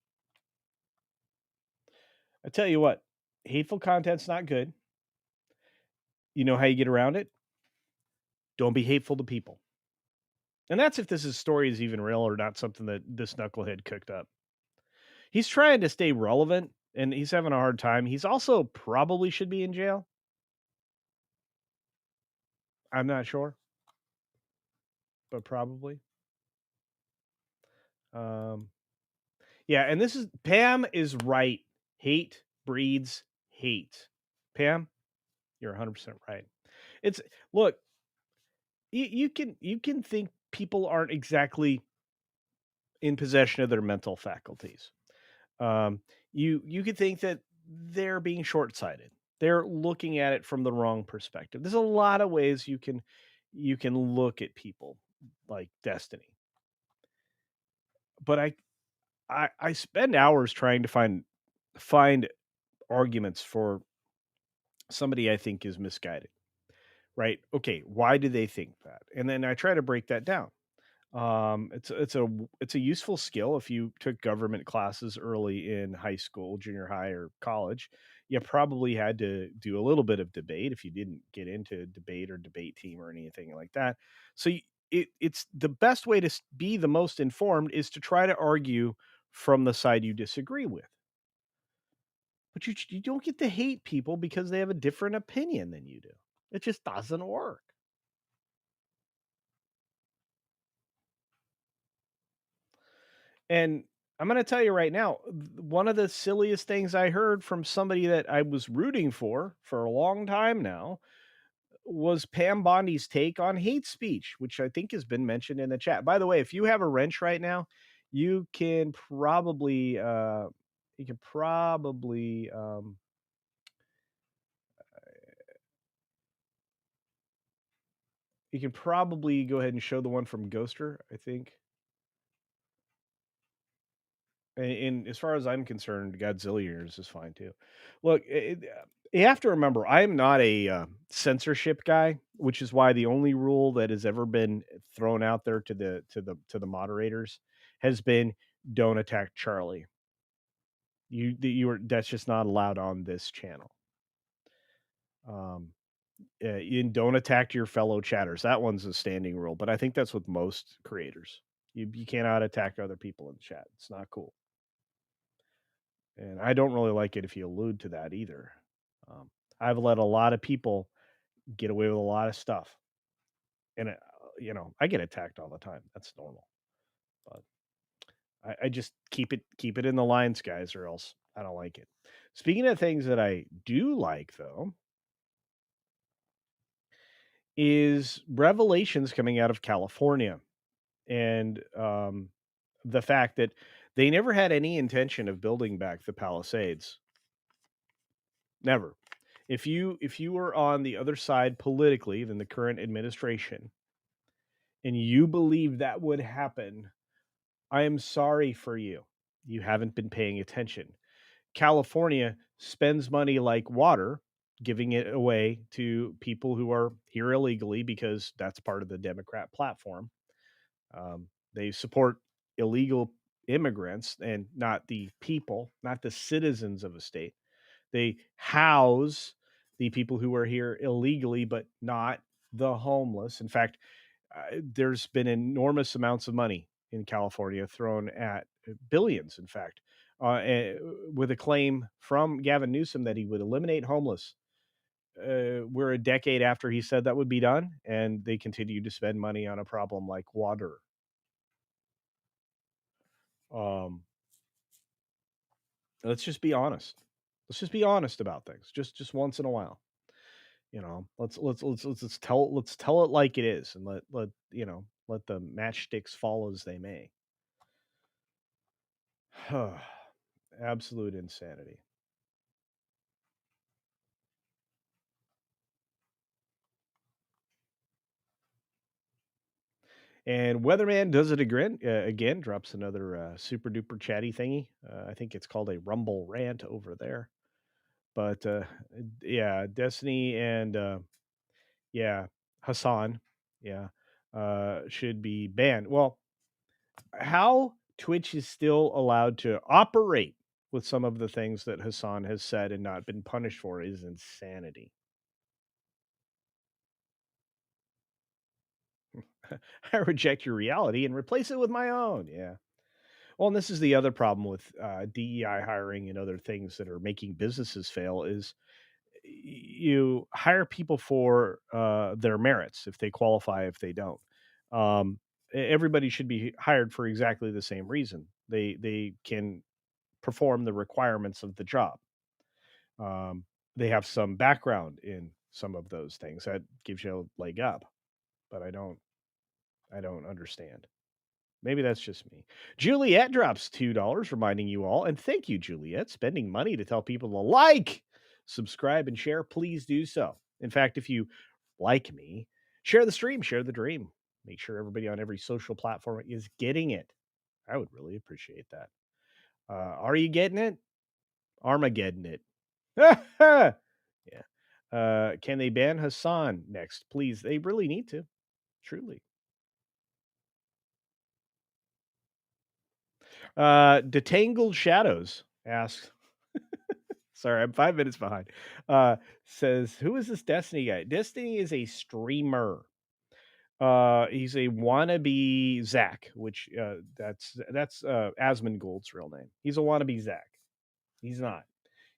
S8: I tell you what, hateful content's not good. You know how you get around it? Don't be hateful to people. And that's if this story is even real or not something that this knucklehead cooked up. He's trying to stay relevant, and he's having a hard time. He's also probably should be in jail. I'm not sure, but probably. Yeah, and Pam is right. Hate breeds hate. Pam, you're 100% right. Look, you can think people aren't exactly in possession of their mental faculties. You could think that they're being short-sighted. They're looking at it from the wrong perspective. There's a lot of ways you can look at people like Destiny. But I spend hours trying to find arguments for somebody I think is misguided. Right? Okay, why do they think that? And then I try to break that down. It's a useful skill. If you took government classes early in high school, junior high, or college, you probably had to do a little bit of debate if you didn't get into debate or debate team or anything like that. So it's the best way to be the most informed is to try to argue from the side you disagree with. But you don't get to hate people because they have a different opinion than you do. It just doesn't work. And I'm going to tell you right now, one of the silliest things I heard from somebody that I was rooting for a long time now was Pam Bondi's take on hate speech, which I think has been mentioned in the chat. By the way, if you have a wrench right now, you can probably you can probably you can probably go ahead and show the one from Ghoster, I think. And as far as I'm concerned, Godzillionaires is fine too. Look, you have to remember, I am not a censorship guy, which is why the only rule that has ever been thrown out there to the moderators has been don't attack Charlie. That's just not allowed on this channel. And don't attack your fellow chatters. That one's a standing rule, but I think that's with most creators. You cannot attack other people in the chat. It's not cool. And I don't really like it if you allude to that either. I've let a lot of people get away with a lot of stuff, and I get attacked all the time. That's normal, but I just keep it in the lines, guys, or else I don't like it. Speaking of things that I do like, though, is revelations coming out of California, and the fact that they never had any intention of building back the Palisades. Never. If you were on the other side politically than the current administration and you believe that would happen, I am sorry for you. You haven't been paying attention. California spends money like water, giving it away to people who are here illegally because that's part of the Democrat platform. They support illegal immigrants and not the people, not the citizens of a state. They house the people who are here illegally, but not the homeless. In fact, there's been enormous amounts of money in California thrown at billions, in fact, with a claim from Gavin Newsom that he would eliminate homeless. We're a decade after he said that would be done, and they continue to spend money on a problem like water. Let's just be honest. Let's just be honest about things, just once in a while. Let's tell it like it is, and let the matchsticks fall as they may. Absolute insanity. And Weatherman does it again. Again, drops another super duper chatty thingy. I think it's called a Rumble rant over there. But yeah, Destiny and yeah, Hassan, yeah, should be banned. Well, how Twitch is still allowed to operate with some of the things that Hassan has said and not been punished for is insanity. I reject your reality and replace it with my own. Yeah. Well, and this is the other problem with DEI hiring and other things that are making businesses fail is you hire people for their merits, if they qualify, if they don't. Everybody should be hired for exactly the same reason. They can perform the requirements of the job. They have some background in some of those things that gives you a leg up, but I don't understand. Maybe that's just me. Juliet drops $2, reminding you all, and thank you, Juliet, spending money to tell people to like, subscribe, and share. Please do so. In fact, if you like me, share the stream, share the dream. Make sure everybody on every social platform is getting it. I would really appreciate that. Are you getting it? Armageddon it. Yeah. Can they ban Hassan next? Please. They really need to. Truly. Detangled Shadows asks, sorry, I'm 5 minutes behind. Says, who is this Destiny guy? Destiny is a streamer. He's a wannabe Zach, which that's Asmongold's real name. He's a wannabe Zach. He's not.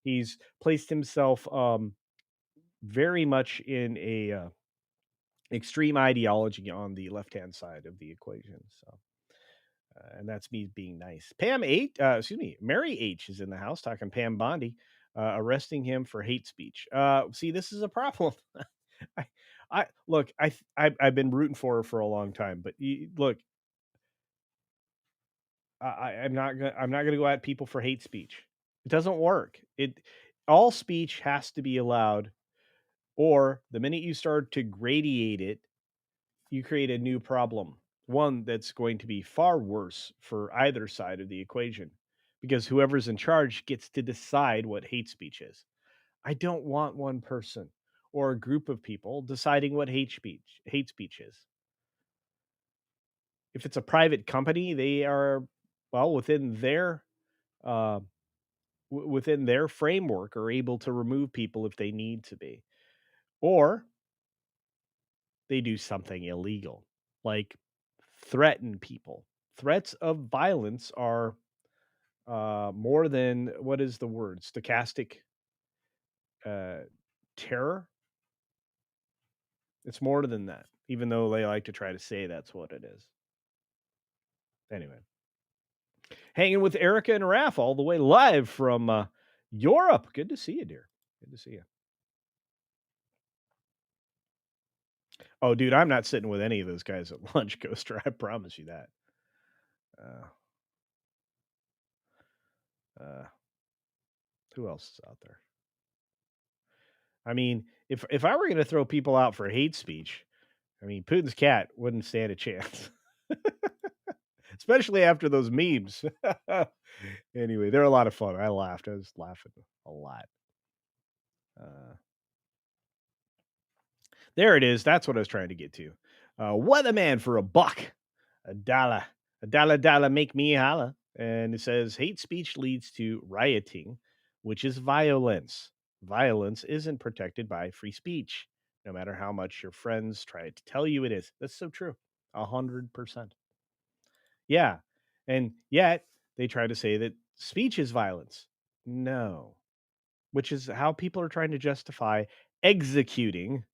S8: He's placed himself very much in a extreme ideology on the left-hand side of the equation. So And that's me being nice. Mary H is in the house talking Pam Bondi, arresting him for hate speech. See, this is a problem. I, look. I've been rooting for her for a long time, but look, I'm not gonna go at people for hate speech. It doesn't work. All speech has to be allowed, or the minute you start to gradiate it, you create a new problem, one that's going to be far worse for either side of the equation, because whoever's in charge gets to decide what hate speech is. I don't want one person or a group of people deciding what hate speech is. If it's a private company, they are, well, within uh, within their framework, are able to remove people if they need to be, or they do something illegal, like threaten people. Threats of violence are more than, what is the word? Stochastic uh, terror. It's more than that, even though they like to try to say that's what it is. Anyway, hanging with Erica and Raph all the way live from Europe. Good to see you, dear. Good to see you. Oh, dude, I'm not sitting with any of those guys at lunch, Coaster. I promise you that. Who else is out there? I mean, if I were going to throw people out for hate speech, I mean, Putin's cat wouldn't stand a chance, especially after those memes. Anyway, they're a lot of fun. I laughed. I was laughing a lot. There it is. That's what I was trying to get to. Weatherman for $1. $1. Make me holla. And it says hate speech leads to rioting, which is violence. Violence isn't protected by free speech, no matter how much your friends try to tell you it is. That's so true. 100%. Yeah. And yet they try to say that speech is violence. No. Which is how people are trying to justify executing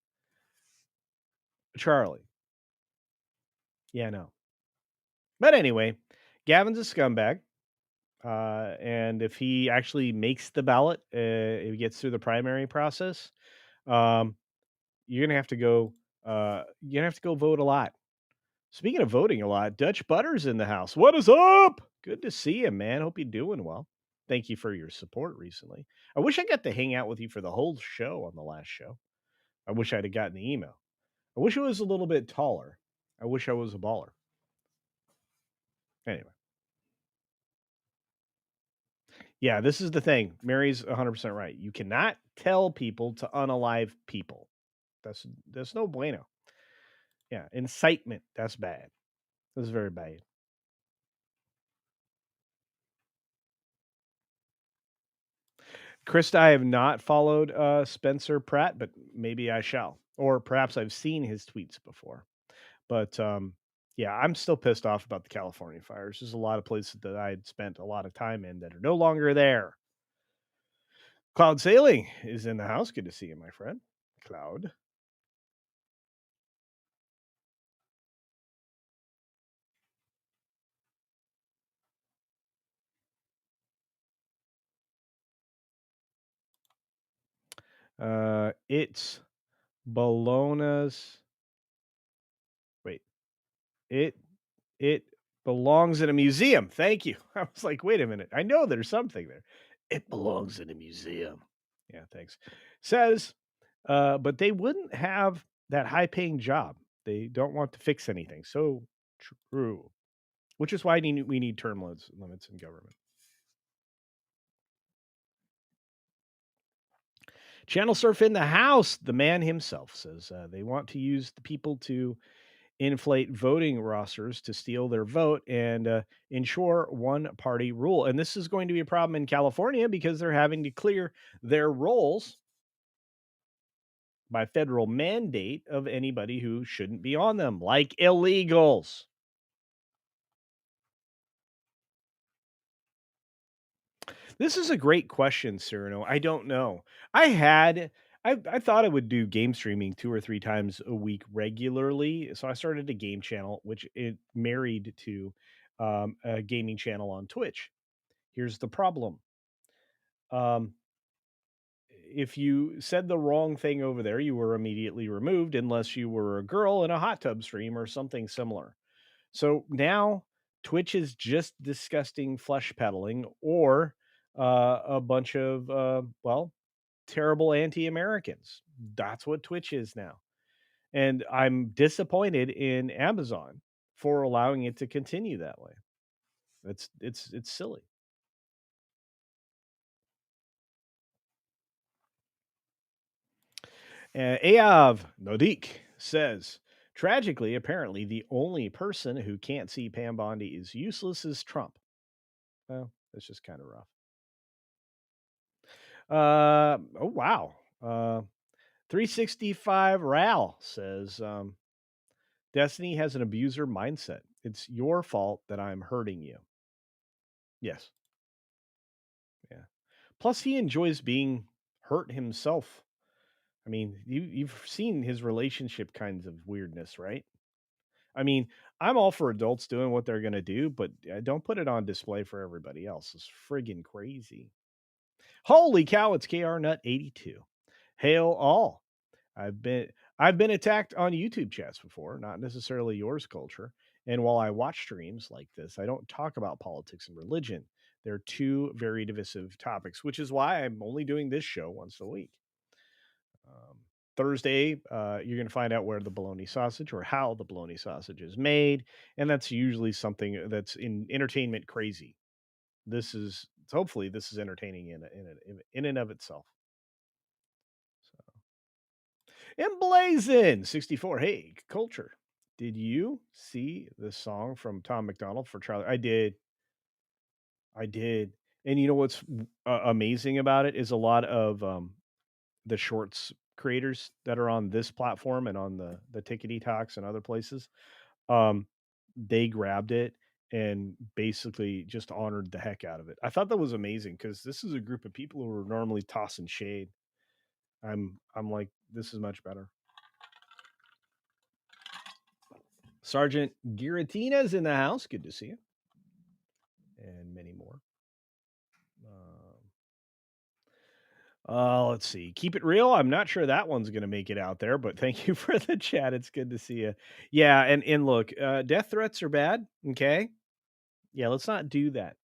S8: Charlie. Yeah, no. But anyway, Gavin's a scumbag. And if he actually makes the ballot, if he gets through the primary process, um, you're gonna have to go. You're gonna have to go vote a lot. Speaking of voting a lot, Dutch Butter's in the house. What is up? Good to see you, man. Hope you're doing well. Thank you for your support recently. I wish I got to hang out with you for the whole show on the last show. I wish I'd have gotten the email. I wish it was a little bit taller. I wish I was a baller. Anyway. Yeah, this is the thing. Mary's 100% right. You cannot tell people to unalive people. That's no bueno. Yeah, incitement. That's bad. That's very bad. Krista, I have not followed Spencer Pratt, but maybe I shall. Or perhaps I've seen his tweets before. But yeah, I'm still pissed off about the California fires. There's a lot of places that I had spent a lot of time in that are no longer there. Cloud Sailing is in the house. Good to see you, my friend. Cloud. It's Bologna's. Wait, it belongs in a museum. Thank you. I was like, wait a minute. I know there's something there. It belongs in a museum. Yeah, thanks. Says, but they wouldn't have that high-paying job. They don't want to fix anything. So true. Which is why we need term limits in government. Channel Surf in the house. The man himself says they want to use the people to inflate voting rosters to steal their vote and ensure one party rule. And this is going to be a problem in California because they're having to clear their rolls by federal mandate of anybody who shouldn't be on them, like illegals. This is a great question, Cyrano. I don't know. I thought I would do game streaming 2 or 3 times a week regularly. So I started a game channel, which it married to a gaming channel on Twitch. Here's the problem. If you said the wrong thing over there, you were immediately removed unless you were a girl in a hot tub stream or something similar. So now Twitch is just disgusting flesh peddling or a bunch of, terrible anti Americans. That's what Twitch is now. And I'm disappointed in Amazon for allowing it to continue that way. It's silly. Ayav Nodik says, tragically, apparently, the only person who can't see Pam Bondi is useless is Trump. Well, that's just kind of rough. Oh, wow. 365 Ral says, Destiny has an abuser mindset. It's your fault that I'm hurting you. Yes. Yeah. Plus, he enjoys being hurt himself. I mean, you've seen his relationship kinds of weirdness, right? I mean, I'm all for adults doing what they're going to do, but don't put it on display for everybody else. It's friggin' crazy. Holy cow, it's KR Nut 82. Hail all. I've been attacked on YouTube chats before, not necessarily yours, Culture. And while I watch streams like this, I don't talk about politics and religion. They're two very divisive topics, which is why I'm only doing this show once a week. Thursday, you're going to find out where the bologna sausage or how the bologna sausage is made, and that's usually something that's in entertainment crazy. Hopefully this is entertaining in and of itself. So, Emblazon 64. Hey, Culture, did you see the song from Tom McDonald for Charlie? I did. And you know what's amazing about it is a lot of the shorts creators that are on this platform and on the Tickety Talks and other places, they grabbed it and basically just honored the heck out of it. I thought that was amazing because this is a group of people who are normally tossing shade. I'm like, this is much better. Sergeant Giratina's in the house. Good to see you. And many more. Let's see. Keep it real. I'm not sure that one's going to make it out there, but thank you for the chat. It's good to see you. Yeah, and look, death threats are bad. Okay. Yeah, let's not do that.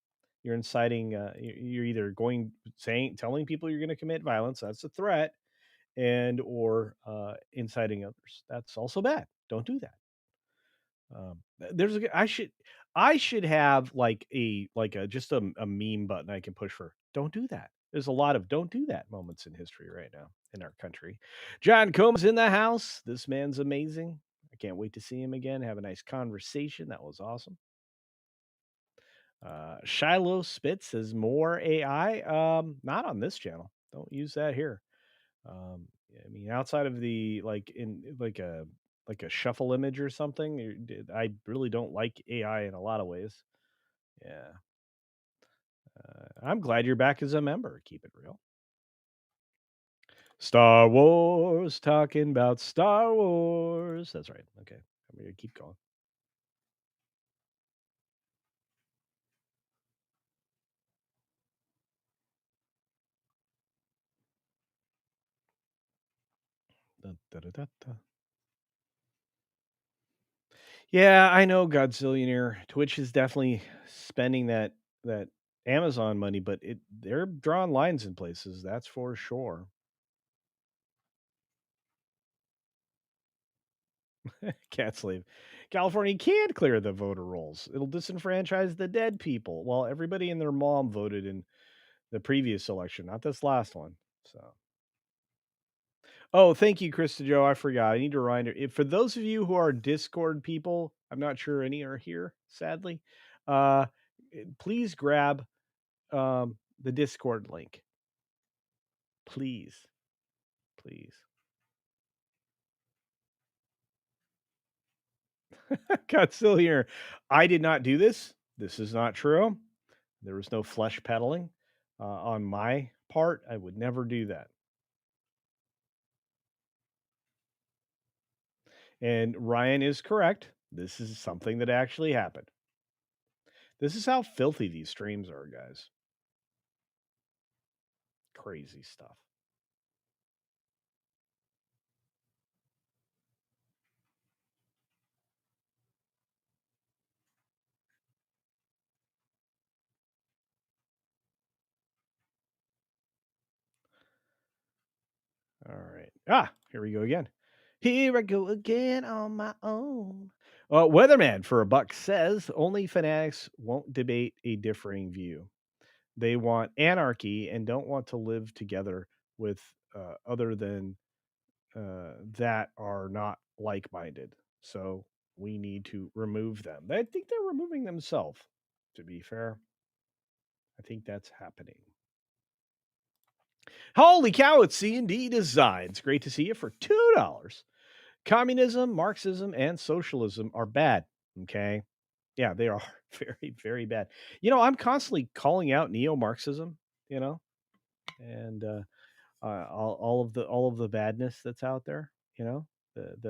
S8: You're inciting. You're either telling people you're going to commit violence. That's a threat, or inciting others. That's also bad. Don't do that. I should have like a just a meme button I can push for. Don't do that. There's a lot of don't do that moments in history right now in our country. John Combs in the house. This man's amazing. I can't wait to see him again. Have a nice conversation. That was awesome. Shiloh Spitz says more AI. Not on this channel. Don't use that here. I mean, outside of the like a shuffle image or something, I really don't like AI in a lot of ways. Yeah. I'm glad you're back as a member. Keep it real. Star Wars, talking about Star Wars. That's right. Okay. I'm going to keep going. Yeah, I know, Godzillionaire. Twitch is definitely spending that Amazon money, but they're drawing lines in places, that's for sure. Cat slave. California can't clear the voter rolls. It'll disenfranchise the dead people. Well, everybody and their mom voted in the previous election, not this last one. So. Oh, thank you, Krista Joe. I forgot. I need a reminder. For those of you who are Discord people, I'm not sure any are here, sadly. Please grab the Discord link. Please. Godzilla, I did not do this. This is not true. There was no flesh peddling on my part. I would never do that. And Ryan is correct. This is something that actually happened. This is how filthy these streams are, guys. Crazy stuff. All right. Here we go again. Here I go again on my own. Weatherman for a buck says only fanatics won't debate a differing view. They want anarchy and don't want to live together with other than that are not like minded. So we need to remove them. I think they're removing themselves, to be fair. I think that's happening. Holy cow, it's C&D Designs. Great to see you for $2. Communism, Marxism, and socialism are bad. Okay. Yeah, they are very, very bad. I'm constantly calling out neo-Marxism, and all of the badness that's out there, the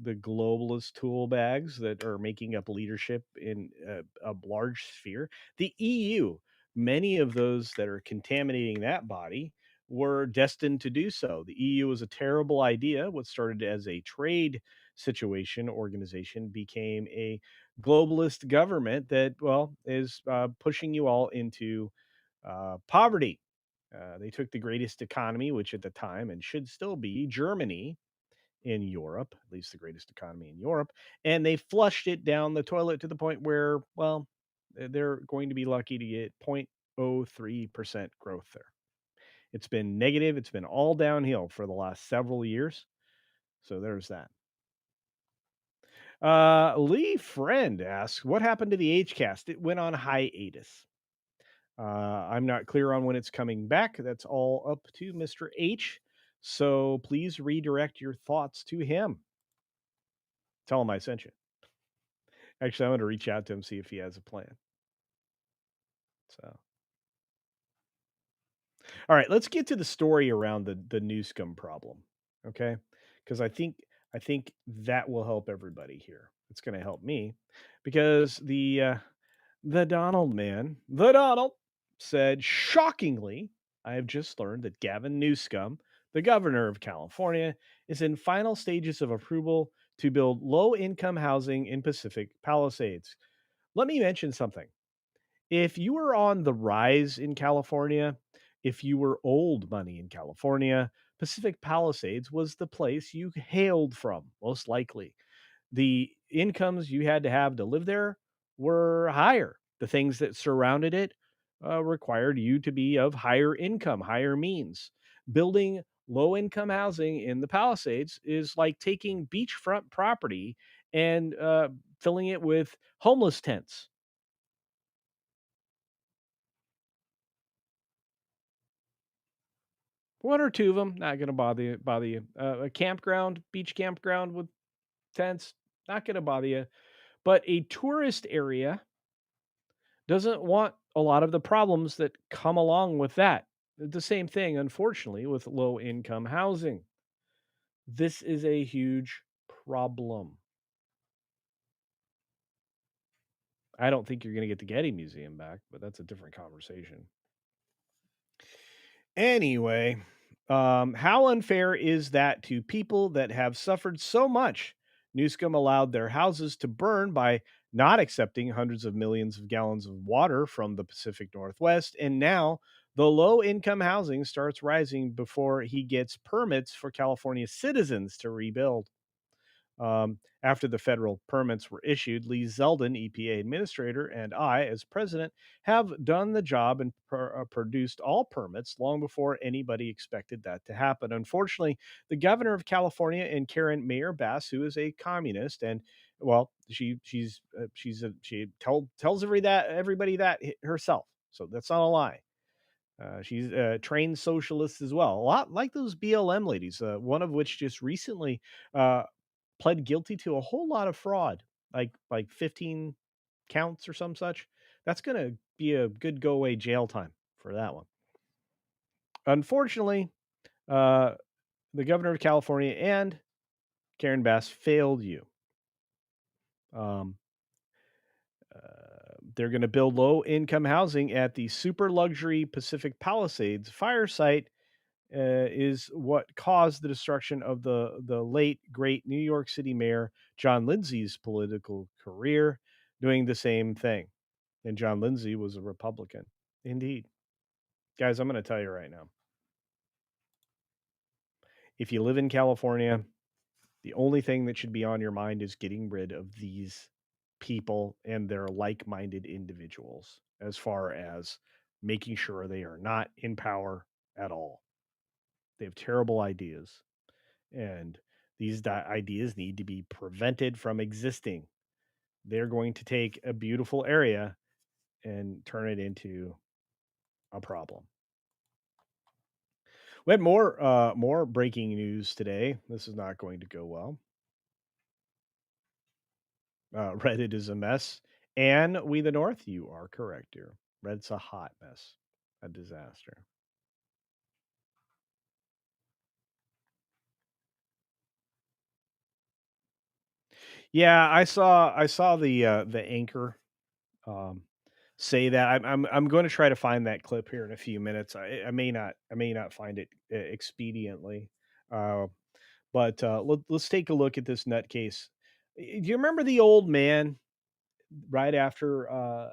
S8: globalist tool bags that are making up leadership in a large sphere. The EU, many of those that are contaminating that body were destined to do so. The EU was a terrible idea. What started as a trade situation organization became a globalist government that, is pushing you all into poverty. They took the greatest economy, which at the time and should still be Germany in Europe, at least the greatest economy in Europe, and they flushed it down the toilet to the point where, they're going to be lucky to get 0.03% growth there. It's been negative. It's been all downhill for the last several years. So there's that. Lee Friend asks, what happened to the HCast? It went on hiatus. I'm not clear on when it's coming back. That's all up to Mr. H. So please redirect your thoughts to him. Tell him I sent you. Actually, I'm going to reach out to him, see if he has a plan. So, all right, let's get to the story around the new scum problem. Okay, because I think that will help everybody here. It's going to help me because the Donald man, the Donald, said, shockingly, I have just learned that Gavin Newsom, the governor of California, is in final stages of approval to build low-income housing in Pacific Palisades. Let me mention something. If you were on the rise in California, if you were old money in California, Pacific Palisades was the place you hailed from, most likely. The incomes you had to have to live there were higher. The things that surrounded it required you to be of higher income, higher means. Building low income housing in the Palisades is like taking beachfront property and filling it with homeless tents. One or two of them, not going to bother you. A campground, beach campground with tents, not going to bother you. But a tourist area doesn't want a lot of the problems that come along with that. The same thing, unfortunately, with low income housing. This is a huge problem. I don't think you're going to get the Getty Museum back, but that's a different conversation. Anyway, how unfair is that to people that have suffered so much? Newsom allowed their houses to burn by not accepting hundreds of millions of gallons of water from the Pacific Northwest, and now the low income housing starts rising before he gets permits for California citizens to rebuild. After the federal permits were issued, Lee Zeldin, EPA administrator, and I, as president, have done the job and produced all permits long before anybody expected that to happen. Unfortunately, the governor of California and Karen Mayer Bass, who is a communist, and she tells everybody that herself, so that's not a lie. She's a trained socialist as well, a lot like those BLM ladies, one of which just recently pled guilty to a whole lot of fraud, like 15 counts or some such. That's going to be a good go away jail time for that one. Unfortunately, the governor of California and Karen Bass failed you. They're going to build low-income housing at the super luxury Pacific Palisades fire site. Is what caused the destruction of the late great New York City Mayor John Lindsay's political career, doing the same thing. And John Lindsay was a Republican. Indeed. Guys, I'm going to tell you right now. If you live in California, the only thing that should be on your mind is getting rid of these people and their like-minded individuals, as far as making sure they are not in power at all. They have terrible ideas, and these ideas need to be prevented from existing. They're going to take a beautiful area and turn it into a problem. We had more breaking news today. This is not going to go well. Reddit is a mess. And We the North, you are correct here. Reddit's a hot mess, a disaster. Yeah, I saw the anchor say that. I'm going to try to find that clip here in a few minutes. I may not find it expediently. Uh, but let's take a look at this nutcase. Do you remember the old man right after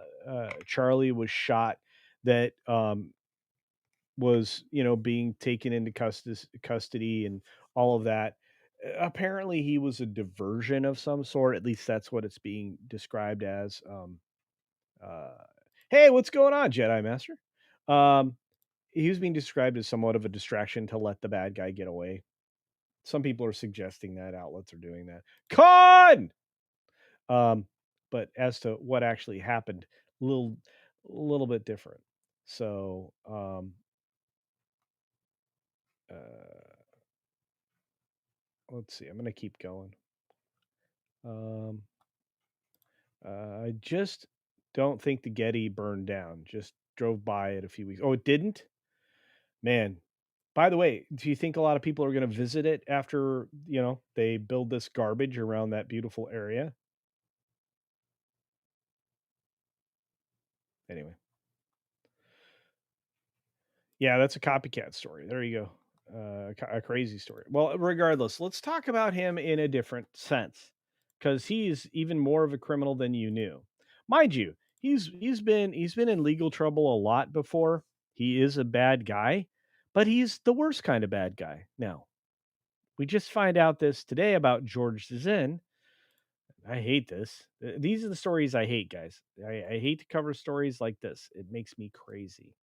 S8: Charlie was shot that was being taken into custody and all of that? Apparently, he was a diversion of some sort. At least that's what it's being described as. Uh, hey, what's going on, Jedi Master? Um, he was being described as somewhat of a distraction to let the bad guy get away. Some people are suggesting that outlets are doing that. Con! Um, but as to what actually happened, little bit different. So, uh, let's see. I'm going to keep going. Um, I just don't think the Getty burned down. Just drove by it a few weeks. Oh, it didn't? Man. By the way, do you think a lot of people are going to visit it after, they build this garbage around that beautiful area? Anyway. Yeah, that's a copycat story. There you go. A crazy story. Well, regardless, let's talk about him in a different sense, because he's even more of a criminal than you knew. Mind you, he's been in legal trouble a lot before. He is a bad guy, but he's the worst kind of bad guy. Now, we just find out this today about George Zinn. I hate this. These are the stories I hate, guys. I hate to cover stories like this. It makes me crazy.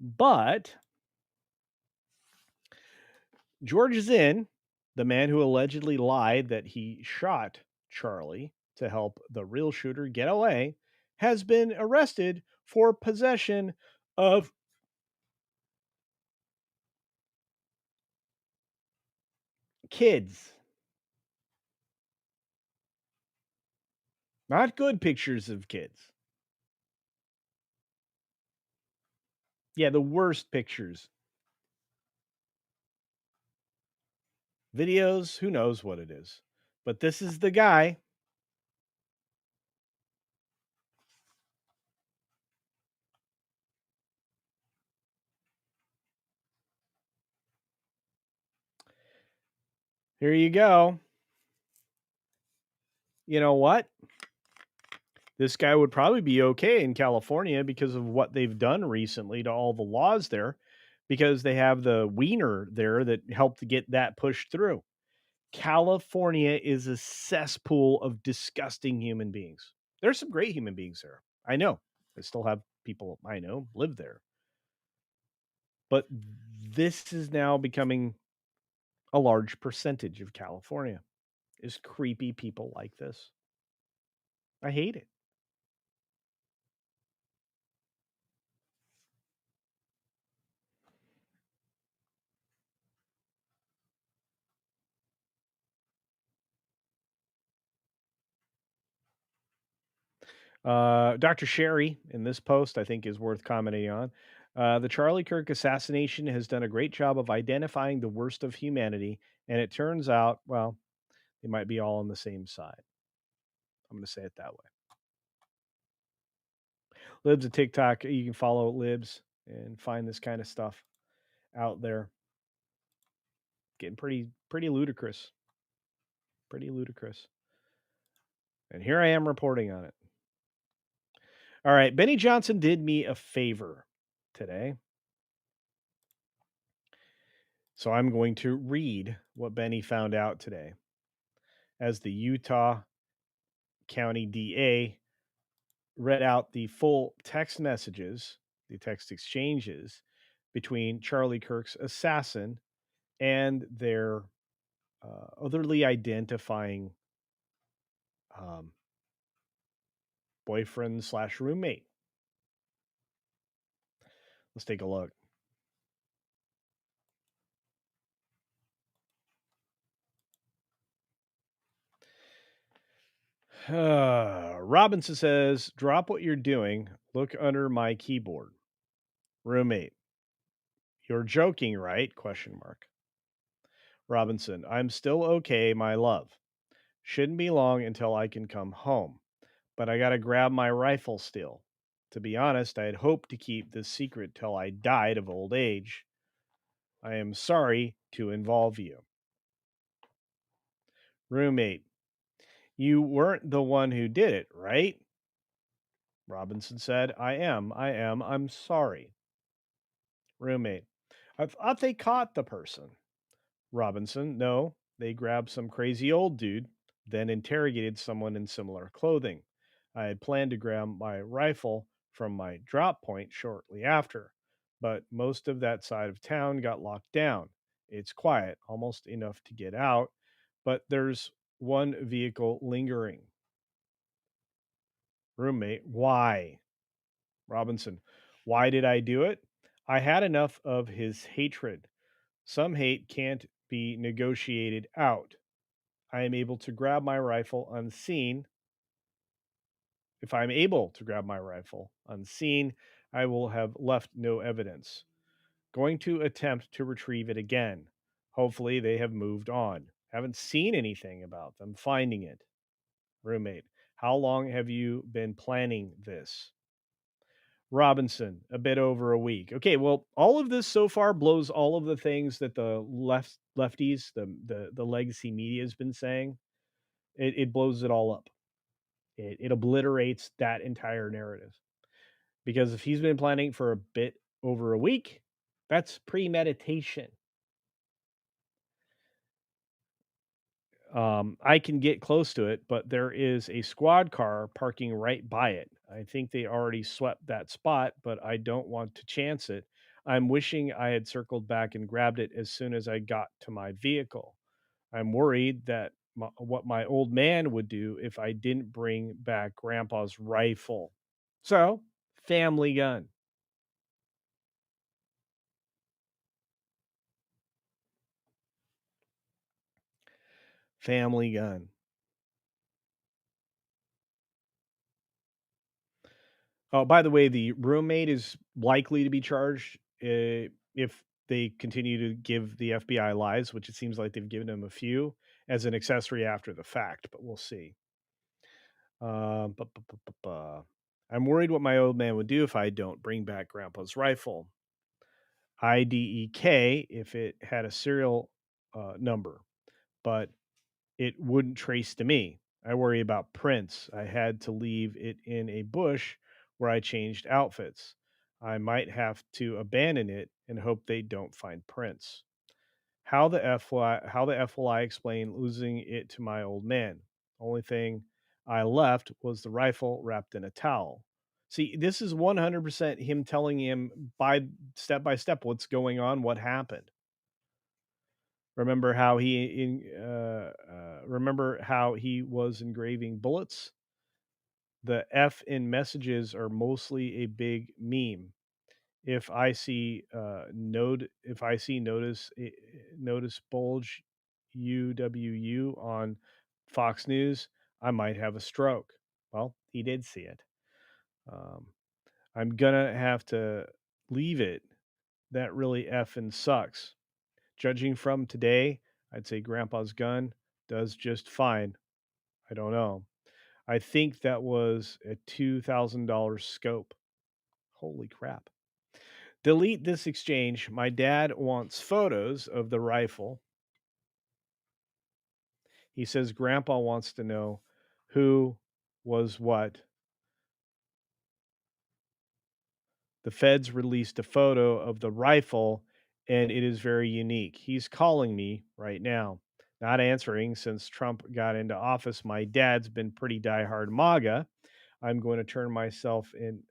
S8: But George Zinn, the man who allegedly lied that he shot Charlie to help the real shooter get away, has been arrested for possession of kids. Not good pictures of kids. Yeah, the worst pictures. Videos, who knows what it is. But this is the guy. Here you go. You know what? This guy would probably be okay in California because of what they've done recently to all the laws there, because they have the wiener there that helped to get that pushed through. California is a cesspool of disgusting human beings. There's some great human beings there. I know. I still have people I know live there. But this is now becoming a large percentage of California, is creepy people like this. I hate it. Dr. Sherry in this post, I think, is worth commenting on. The Charlie Kirk assassination has done a great job of identifying the worst of humanity, and it turns out, well, they might be all on the same side. I'm going to say it that way. Libs of TikTok. You can follow Libs and find this kind of stuff out there. Getting pretty ludicrous. Pretty ludicrous. And here I am reporting on it. All right, Benny Johnson did me a favor today. So I'm going to read what Benny found out today. As the Utah County DA read out the full text messages, the text exchanges between Charlie Kirk's assassin and their otherly identifying boyfriend / roommate. Let's take a look. Robinson says, drop what you're doing. Look under my keyboard. Roommate. You're joking, right? Question mark. Robinson. I'm still okay, my love. Shouldn't be long until I can come home. But I gotta grab my rifle still. To be honest, I had hoped to keep this secret till I died of old age. I am sorry to involve you. Roommate. You weren't the one who did it, right? Robinson said, I'm sorry. Roommate. I thought they caught the person. Robinson, no, they grabbed some crazy old dude, then interrogated someone in similar clothing. I had planned to grab my rifle from my drop point shortly after, but most of that side of town got locked down. It's quiet, almost enough to get out, but there's one vehicle lingering. Roommate, why? Robinson, why did I do it? I had enough of his hatred. Some hate can't be negotiated out. I am able to grab my rifle unseen. If I'm able to grab my rifle unseen, I will have left no evidence. Going to attempt to retrieve it again. Hopefully, they have moved on. Haven't seen anything about them finding it. Roommate, how long have you been planning this? Robinson, a bit over a week. Okay, well, all of this so far blows all of the things that the lefties, the legacy media has been saying. It blows it all up. It obliterates that entire narrative. Because if he's been planning for a bit over a week, that's premeditation. I can get close to it, but there is a squad car parking right by it. I think they already swept that spot, but I don't want to chance it. I'm wishing I had circled back and grabbed it as soon as I got to my vehicle. I'm worried that what my old man would do if I didn't bring back Grandpa's rifle. So, family gun. Family gun. Oh, by the way, the roommate is likely to be charged if they continue to give the FBI lies, which it seems like they've given him a few as an accessory after the fact, but we'll see. I'm worried what my old man would do if I don't bring back Grandpa's rifle. IDEK if it had a serial number, but it wouldn't trace to me. I worry about prints. I had to leave it in a bush where I changed outfits. I might have to abandon it and hope they don't find prints. How the F will I explain losing it to my old man? Only thing I left was the rifle wrapped in a towel. See, this is 100% him telling him by step what's going on, what happened. Remember how he was engraving bullets? The F in messages are mostly a big meme. If I see notice bulge UWU on Fox News, I might have a stroke. Well, he did see it. I'm gonna have to leave it. That really effing sucks. Judging from today, I'd say Grandpa's gun does just fine. I don't know. I think that was a $2,000 scope. Holy crap. Delete this exchange. My dad wants photos of the rifle. He says Grandpa wants to know who was what. The feds released a photo of the rifle, and it is very unique. He's calling me right now. Not answering since Trump got into office. My dad's been pretty diehard MAGA. I'm going to turn myself in.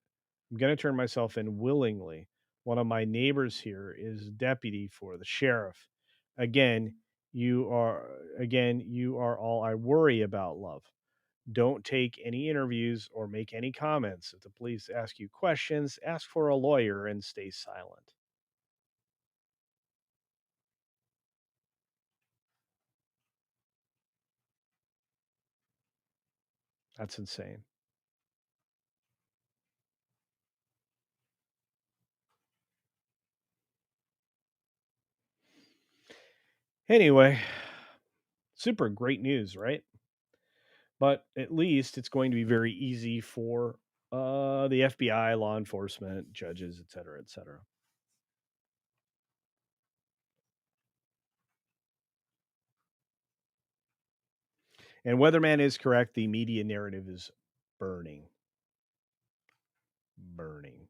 S8: I'm going to turn myself in willingly. One of my neighbors here is deputy for the sheriff. Again, you are all I worry about, love. Don't take any interviews or make any comments. If the police ask you questions, ask for a lawyer and stay silent. That's insane. Anyway, super great news, right? But at least it's going to be very easy for the FBI, law enforcement, judges, et cetera, et cetera. And Weatherman is correct. The media narrative is burning. Burning.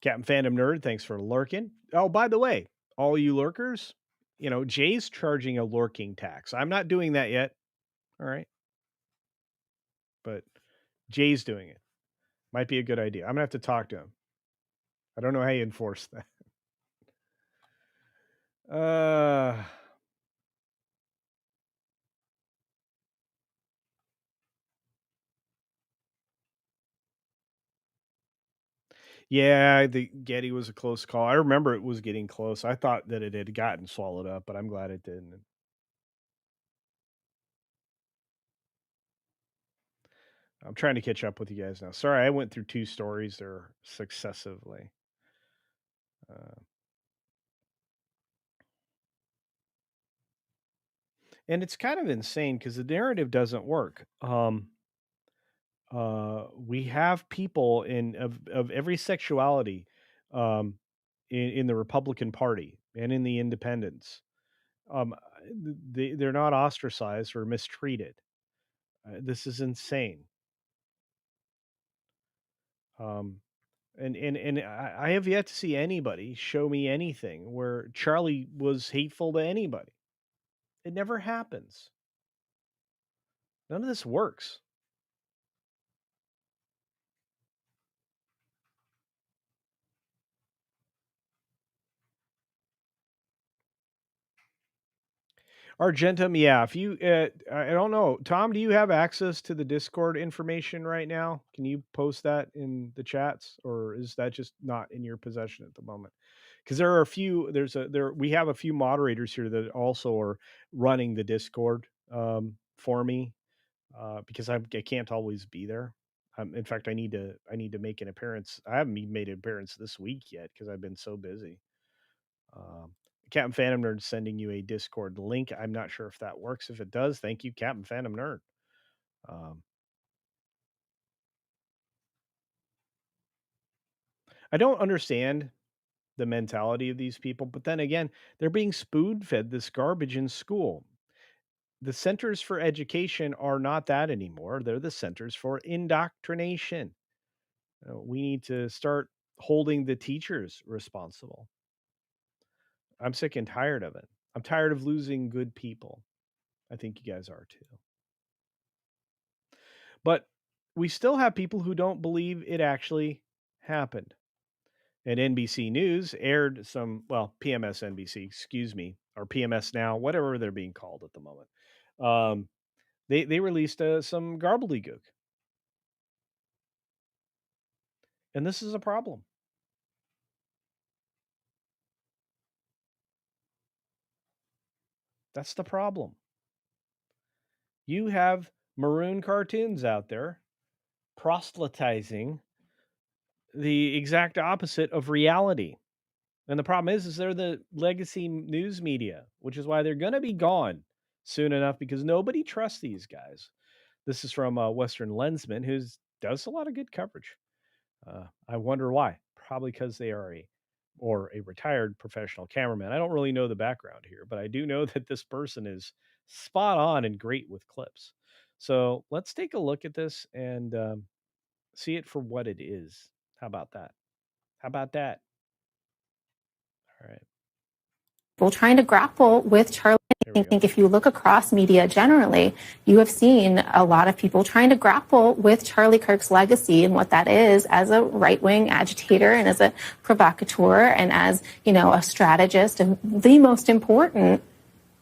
S8: Captain Phantom Nerd, thanks for lurking. Oh, by the way, all you lurkers, Jay's charging a lurking tax. I'm not doing that yet. All right. But Jay's doing it. Might be a good idea. I'm going to have to talk to him. I don't know how you enforce that. Yeah, the Getty was a close call. I remember it was getting close. I thought that it had gotten swallowed up, but I'm glad it didn't. I'm trying to catch up with you guys now. Sorry, I went through 2 stories there successively. And it's kind of insane because the narrative doesn't work. We have people of every sexuality um, in the Republican Party and in the Independents. They're not ostracized or mistreated. This is insane. And I have yet to see anybody show me anything where Charlie was hateful to anybody. It never happens. None of this works. Argentum, yeah. If you, I don't know, Tom, do you have access to the Discord information right now? Can you post that in the chats, or is that just not in your possession at the moment? Because there are a few. We have a few moderators here that also are running the Discord for me because I can't always be there. In fact, I need to make an appearance. I haven't even made an appearance this week yet because I've been so busy. Captain Phantom Nerd sending you a Discord link. I'm not sure if that works. If it does, thank you, Captain Phantom Nerd. I don't understand the mentality of these people, but then again, they're being spoon-fed this garbage in school. The centers for education are not that anymore. They're the centers for indoctrination. We need to start holding the teachers responsible. I'm sick and tired of it. I'm tired of losing good people. I think you guys are too. But we still have people who don't believe it actually happened. And NBC News aired some, PMS NBC, excuse me, or PMS Now, whatever they're being called at the moment. They released some gobbledygook. And this is a problem. That's the problem. You have maroon cartoons out there proselytizing the exact opposite of reality. And the problem is they're the legacy news media, which is why they're going to be gone soon enough because nobody trusts these guys. This is from Western Lensman, who does a lot of good coverage. I wonder why. probably because they are a retired professional cameraman. I don't really know the background here, but I do know that this person is spot on and great with clips. So let's take a look at this and see it for what it is. How about that? How about that? All right.
S13: People trying to grapple with Charlie. I think if you look across media generally, you have seen a lot of people trying to grapple with Charlie Kirk's legacy and what that is as a right-wing agitator and as a provocateur and as, a strategist and the most important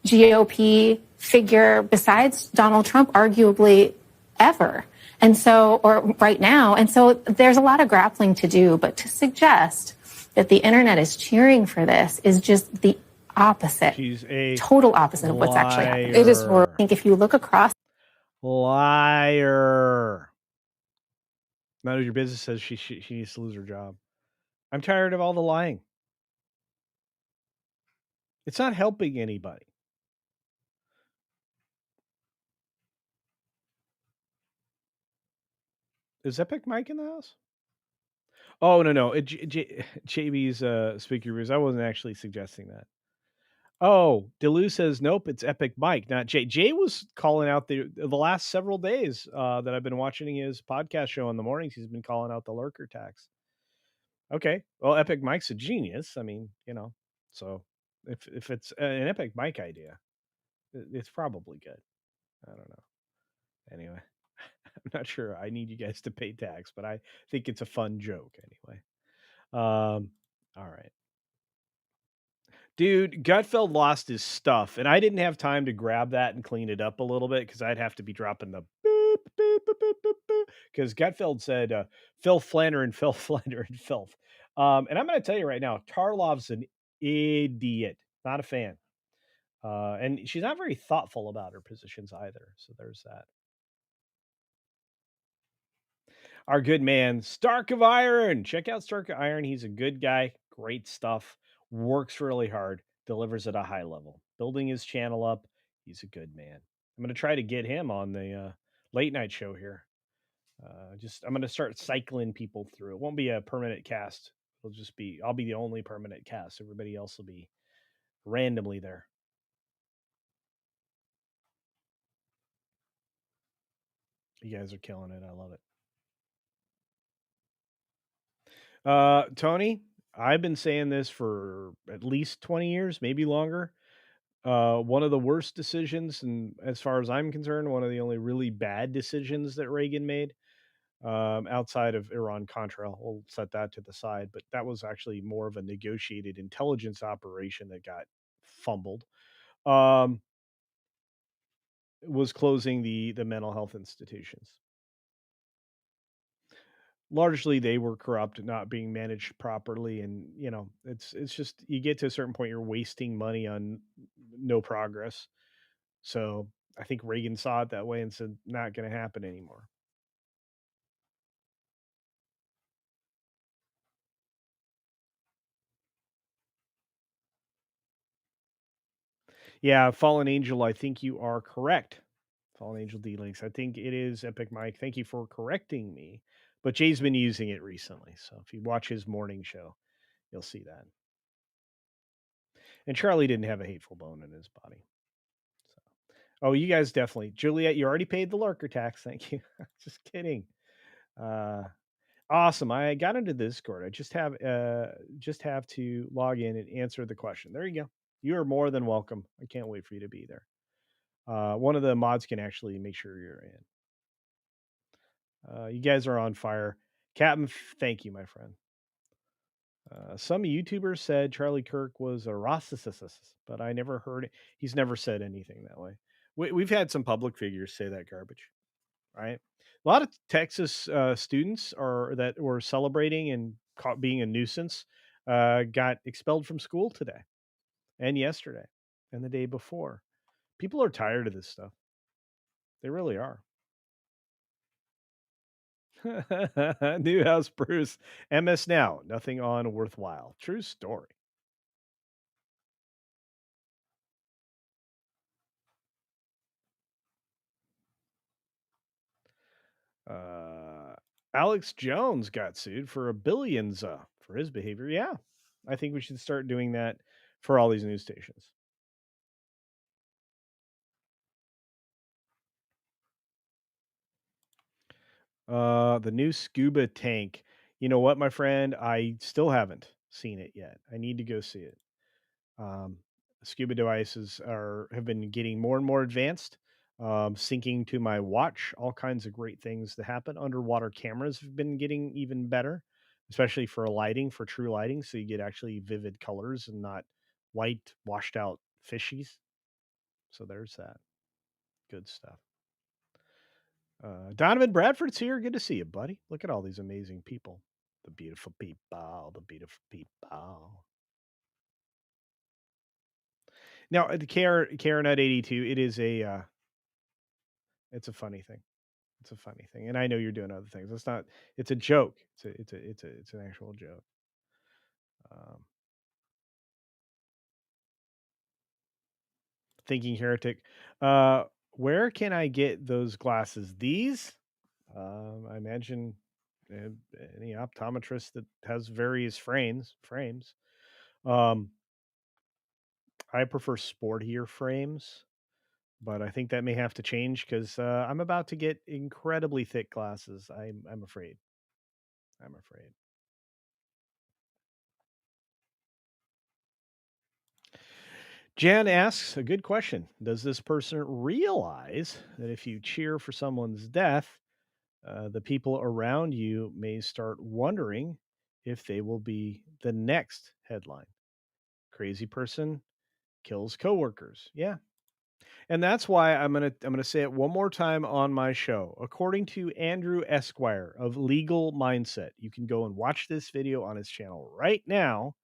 S13: GOP figure besides Donald Trump, arguably ever. And so, or right now. And so there's a lot of grappling to do, but to suggest that the internet is cheering for this is just the opposite.
S8: She's a
S13: total opposite of what's actually happening. It is. I think if you look across.
S8: Liar. None of your business says she needs to lose her job. I'm tired of all the lying. It's not helping anybody. Is Epic Mike in the house? Oh, no. JB's speaker reviews. I wasn't actually suggesting that. Oh, Delu says, nope, it's Epic Mike, not Jay. Jay was calling out the last several days that I've been watching his podcast show in the mornings. He's been calling out the lurker tax. Okay. Well, Epic Mike's a genius. I mean, so if it's an Epic Mike idea, it's probably good. I don't know. Anyway, I'm not sure I need you guys to pay tax, but I think it's a fun joke anyway. All right. Dude, Gutfeld lost his stuff, and I didn't have time to grab that and clean it up a little bit because I'd have to be dropping the boop, boop, boop, boop, boop, boop, because Gutfeld said Phil Flannery, filth. And I'm going to tell you right now, Tarlov's an idiot, not a fan. And she's not very thoughtful about her positions either. So there's that. Our good man, Stark of Iron. Check out Stark of Iron. He's a good guy. Great stuff. Works really hard. Delivers at a high level. Building his channel up. He's a good man. I'm going to try to get him on the late night show here. I'm going to start cycling people through. It won't be a permanent cast. I'll be the only permanent cast. Everybody else will be randomly there. You guys are killing it. I love it. Tony, I've been saying this for at least 20 years, maybe longer. One of the worst decisions, and as far as I'm concerned, one of the only really bad decisions that Reagan made, outside of Iran-Contra. We'll set that to the side, but that was actually more of a negotiated intelligence operation that got fumbled. Was closing the mental health institutions. Largely they were corrupt, not being managed properly, and it's just, you get to a certain point, you're wasting money on no progress. So I think Reagan saw it that way and said, not going to happen anymore. Yeah, Fallen Angel, I think you are correct. Fallen Angel D-Links. I think it is Epic Mike. Thank you for correcting me. But Jay's been using it recently. So if you watch his morning show, you'll see that. And Charlie didn't have a hateful bone in his body. So. Oh, you guys definitely. Juliet, you already paid the lurker tax. Thank you. Just kidding. Awesome. I got into Discord. I just have to log in and answer the question. There you go. You are more than welcome. I can't wait for you to be there. One of the mods can actually make sure you're in. You guys are on fire. Captain, thank you, my friend. Some YouTubers said Charlie Kirk was a racist, but I never heard it. He's never said anything that way. We've had some public figures say that garbage, right? A lot of Texas students that were celebrating and being a nuisance got expelled from school today and yesterday and the day before. People are tired of this stuff. They really are. New House Bruce. MS Now. Nothing on worthwhile. True story. Alex Jones got sued for billions for his behavior. Yeah, I think we should start doing that for all these news stations. The new scuba tank. You know what, my friend? I still haven't seen it yet. I need to go see it. Um, Scuba devices have been getting more and more advanced, syncing to my watch. All kinds of great things that happen. Underwater cameras have been getting even better, especially for lighting, for true lighting, so you get actually vivid colors and not white, washed out fishies. So there's that. Good stuff. Donovan Bradford's here. Good to see you, buddy. Look at all these amazing people. The beautiful people. The beautiful people. Now, the Karen at 82, it is it's a funny thing. It's a funny thing. And I know you're doing other things. It's a joke. It's an actual joke. Thinking heretic. Where can I get those glasses? These? I imagine any optometrist that has various frames. I prefer sportier frames, but I think that may have to change because I'm about to get incredibly thick glasses. I'm afraid. I'm afraid. Jan asks a good question. Does this person realize that if you cheer for someone's death, the people around you may start wondering if they will be the next headline? Crazy person kills coworkers. Yeah. And that's why I'm gonna say it one more time on my show. According to Andrew Esquire of Legal Mindset, you can go and watch this video on his channel right now.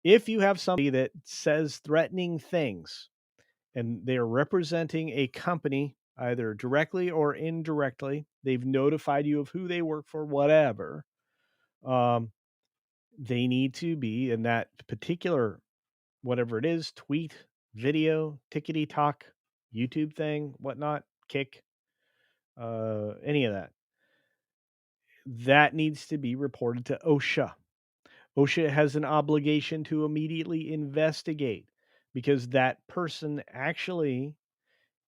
S8: If you have somebody that says threatening things and they are representing a company either directly or indirectly, they've notified you of who they work for, whatever. They need to be in that particular, whatever it is, tweet, video, tickety talk, YouTube thing, whatnot, kick, any of that. That needs to be reported to OSHA. OSHA has an obligation to immediately investigate because that person actually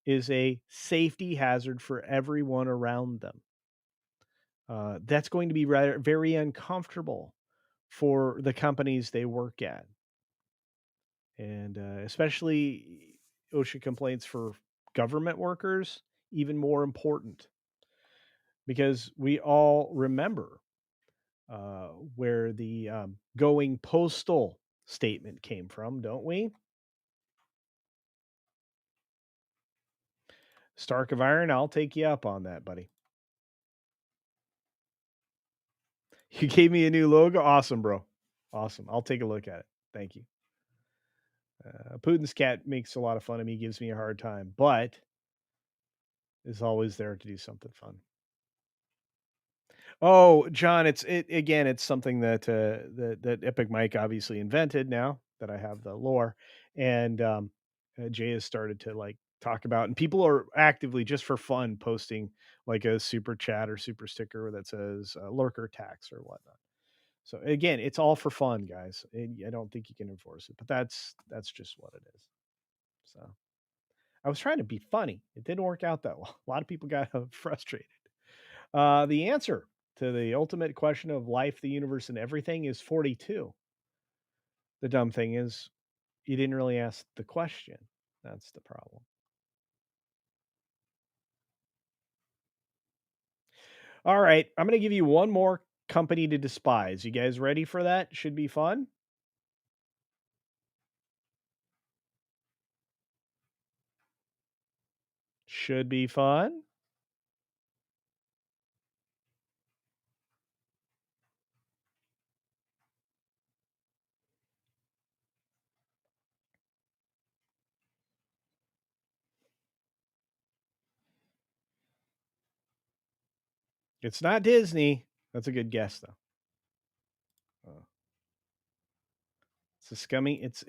S8: is a safety hazard for everyone around them. That's going to be rather very uncomfortable for the companies they work at. And especially OSHA complaints for government workers, even more important. Because we all remember where the going postal statement came from, don't we? Stark of Iron, I'll take you up on that, buddy. You gave me a new logo. Awesome, bro. Awesome. I'll take a look at it. Thank you. Putin's cat makes a lot of fun of me, gives me a hard time, but is always there to do something fun. Oh, John, it's something that that Epic Mike obviously invented. Now that I have the lore, and Jay has started to like talk about, and people are actively just for fun posting like a super chat or super sticker that says lurker tax or whatnot. So again, it's all for fun, guys. I don't think you can enforce it, but that's just what it is. So I was trying to be funny. It didn't work out that well. A lot of people got frustrated. The answer to the ultimate question of life, the universe, and everything is 42. The dumb thing is, you didn't really ask the question. That's the problem. All right, I'm going to give you one more company to despise. You guys ready for that? Should be fun. Should be fun. It's not Disney. That's a good guess, though. It's a scummy. It's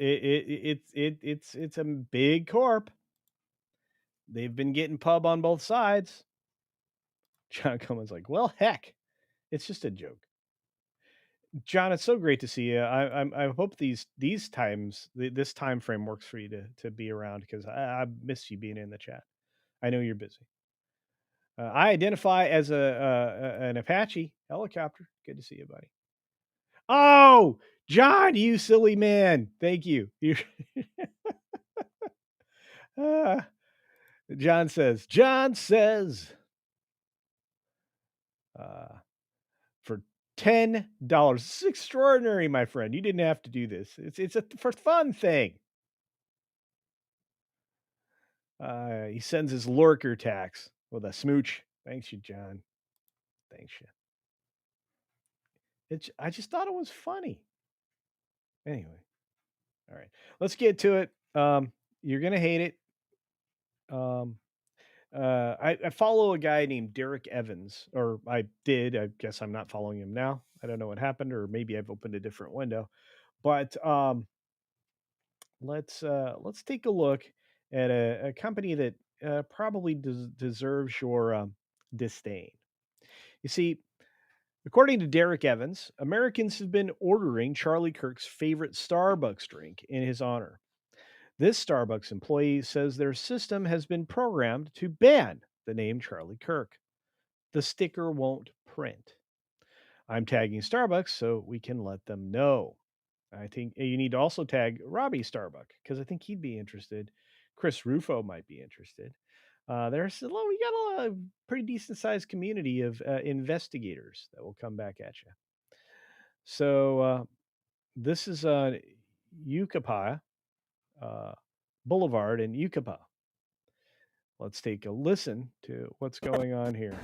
S8: a big corp. They've been getting pub on both sides. John Coleman's like, well, heck, it's just a joke. John, it's so great to see you. I hope this time frame works for you to be around, because I miss you being in the chat. I know you're busy. I identify as an Apache helicopter. Good to see you, buddy. Oh, John, you silly man! Thank you. John says. For $10. This is extraordinary, my friend. You didn't have to do this. It's a for fun thing. He sends his lurker tax with a smooch. Thanks you, John. Thanks you. I just thought it was funny. Anyway, all right, let's get to it. You're gonna hate it. I follow a guy named Derek Evans, or I did. I guess I'm not following him now. I don't know what happened, or maybe I've opened a different window. But let's take a look at a company that probably deserves your disdain. You see, according to Derek Evans, Americans have been ordering Charlie Kirk's favorite Starbucks drink in his honor. This Starbucks employee says their system has been programmed to ban the name Charlie Kirk. The sticker won't print. I'm tagging Starbucks so we can let them know. I think you need to also tag Robbie Starbuck, because I think he'd be interested. Chris Rufo might be interested. We got a pretty decent sized community of investigators that will come back at you. So this is Yucapa Boulevard in Yucapa. Let's take a listen to what's going on here.